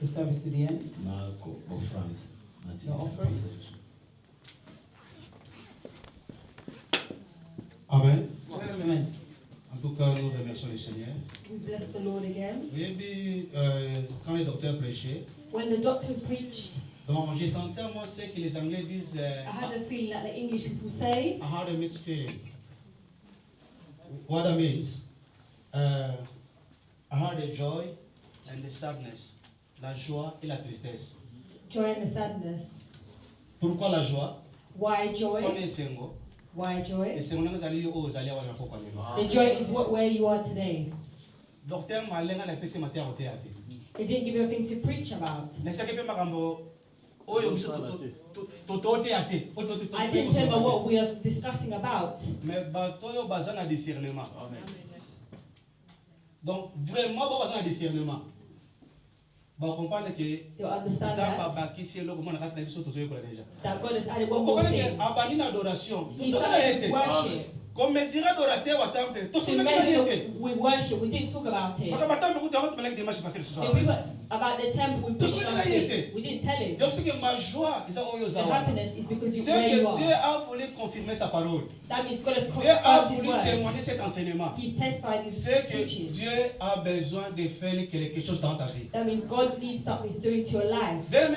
the service to the end. Na offrande na the offering. Amen. Amen. En tout cas, nous remercions le Seigneur. We bless the Lord again. Oui, quand les docteurs prêchaient, when the doctors preached, donc j'ai senti à moi ce que les Anglais disent. I had a feeling that the English people say. I had a mixed feeling. What that means, I had the joy and the sadness, la joie et la tristesse. Joy and the sadness. Pourquoi la joie? Why joy? On est single. Why joy? The joy is where you are today. Docteur malenga na pese matia rote ate. It didn't give you anything to preach about. I didn't tell you what we are discussing about. Mais batoyo bazana discernement. Donc vraiment bon bazana discernement. Ba comprendre que you understand that God has added one more thing. He started worship. Comme mesure adorateur au temple, tout ce we worship, we didn't talk about it. About the temple, we preached last week. We didn't tell him. The happiness is because you where you are. Dieu a voulu confirmer sa parole. That means God has Dieu a confirmed His voulu word. témoigner cet enseignement. He's testified His C'est que teachings. Dieu a besoin de faire quelque chose dans ta vie. That means God needs something He's doing to your life. God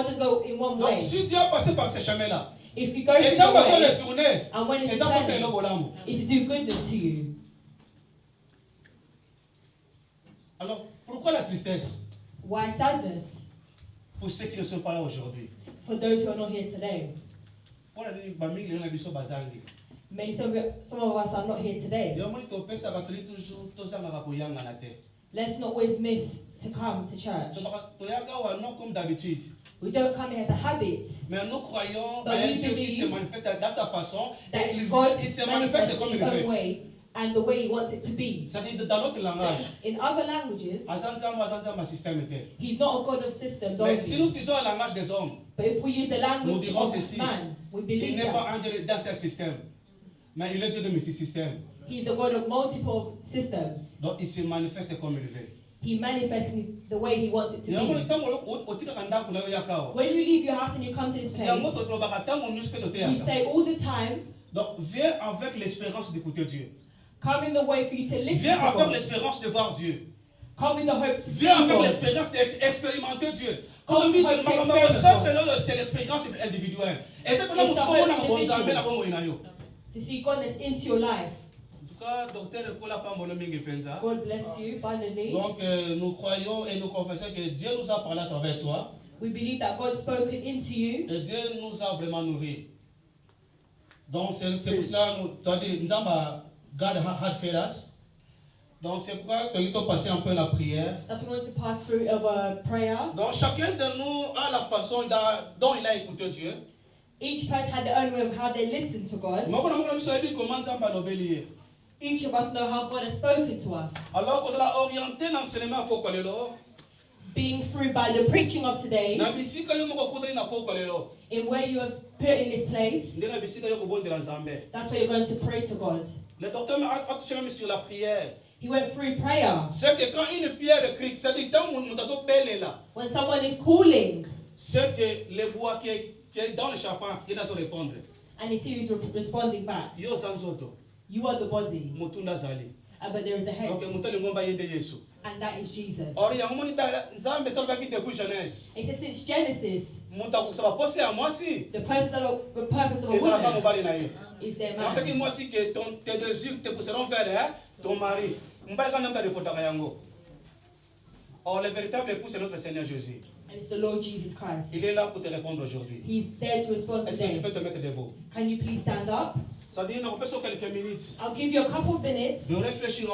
doesn't go in one way. Donc si Dieu a passé par ce chemin-là, if you go through the way, and when it's turning, it's to do goodness to you. Alors, pourquoi la tristesse? Why sadness? Pour ceux qui ne sont pas là aujourd'hui. For those who are not here today. Some of us are not here today. Let's not always miss to come to church. We don't come here as a habit. Mais nous croyons à un Dieu qui se manifeste dans sa façon et il se manifeste comme il veut. And the way He wants it to be. Dans notre langage, in other languages, He's not a God of systems. Mais si nous utilisons le langage des hommes, but if we use the language of man, we believe il n'est pas un Dieu d'un seul système, mais il est Dieu de multisystèmes. He's the God of multiple systems. Donc il se manifeste comme il veut. He manifests in the way he wants it to be. When you leave your house and you come to this place, we say all the time, donc viens avec l'espérance d'écouter Dieu. Come in the way for you to listen viens to avec God. l'espérance de voir Dieu. Come in the hope to see viens avec God. l'espérance d'expérimenter Dieu. Come with hope to experience God. C'est l'expérience individuelle. Et c'est To see godness into your life. God bless you abundantly. Donc nous croyons et nous confessons que Dieu nous a parlé à travers toi. We believe that God spoken into you. Et Dieu nous a vraiment nourris. Donc c'est pour cela nous as dit God had fed us. Donc c'est pourquoi nous allons passer un peu la prière. That's why we want to pass through of a prayer. Donc chacun de nous a la façon dont il a écouté Dieu. Each person had their own way of how they listen to God. Each of us know how God has spoken to us. Alors que cela orienté l'enseignement pour being through by the preaching of today, in where you have put in this place, that's where you're going to pray to God. Le docteur m'a touché même sur la prière. He went through prayer. C'est que quand une prière crie, c'est que quand when someone is calling, c'est que le bois qui est dans le chapin, il doit répondre. And he sees responding back. You are the body. But there is a head. And that is Jesus. It says since Genesis, the purpose of a woman is their man. Or, le véritable époux, c'est notre Seigneur Jésus. And it's the Lord Jesus Christ. Il est là pour te répondre aujourd'hui. He's there to respond Est-ce que tu today. peux te mettre debout? Can you please stand up? Ça dit, on peut sur quelques minutes I'll give you a couple of minutes de réfléchir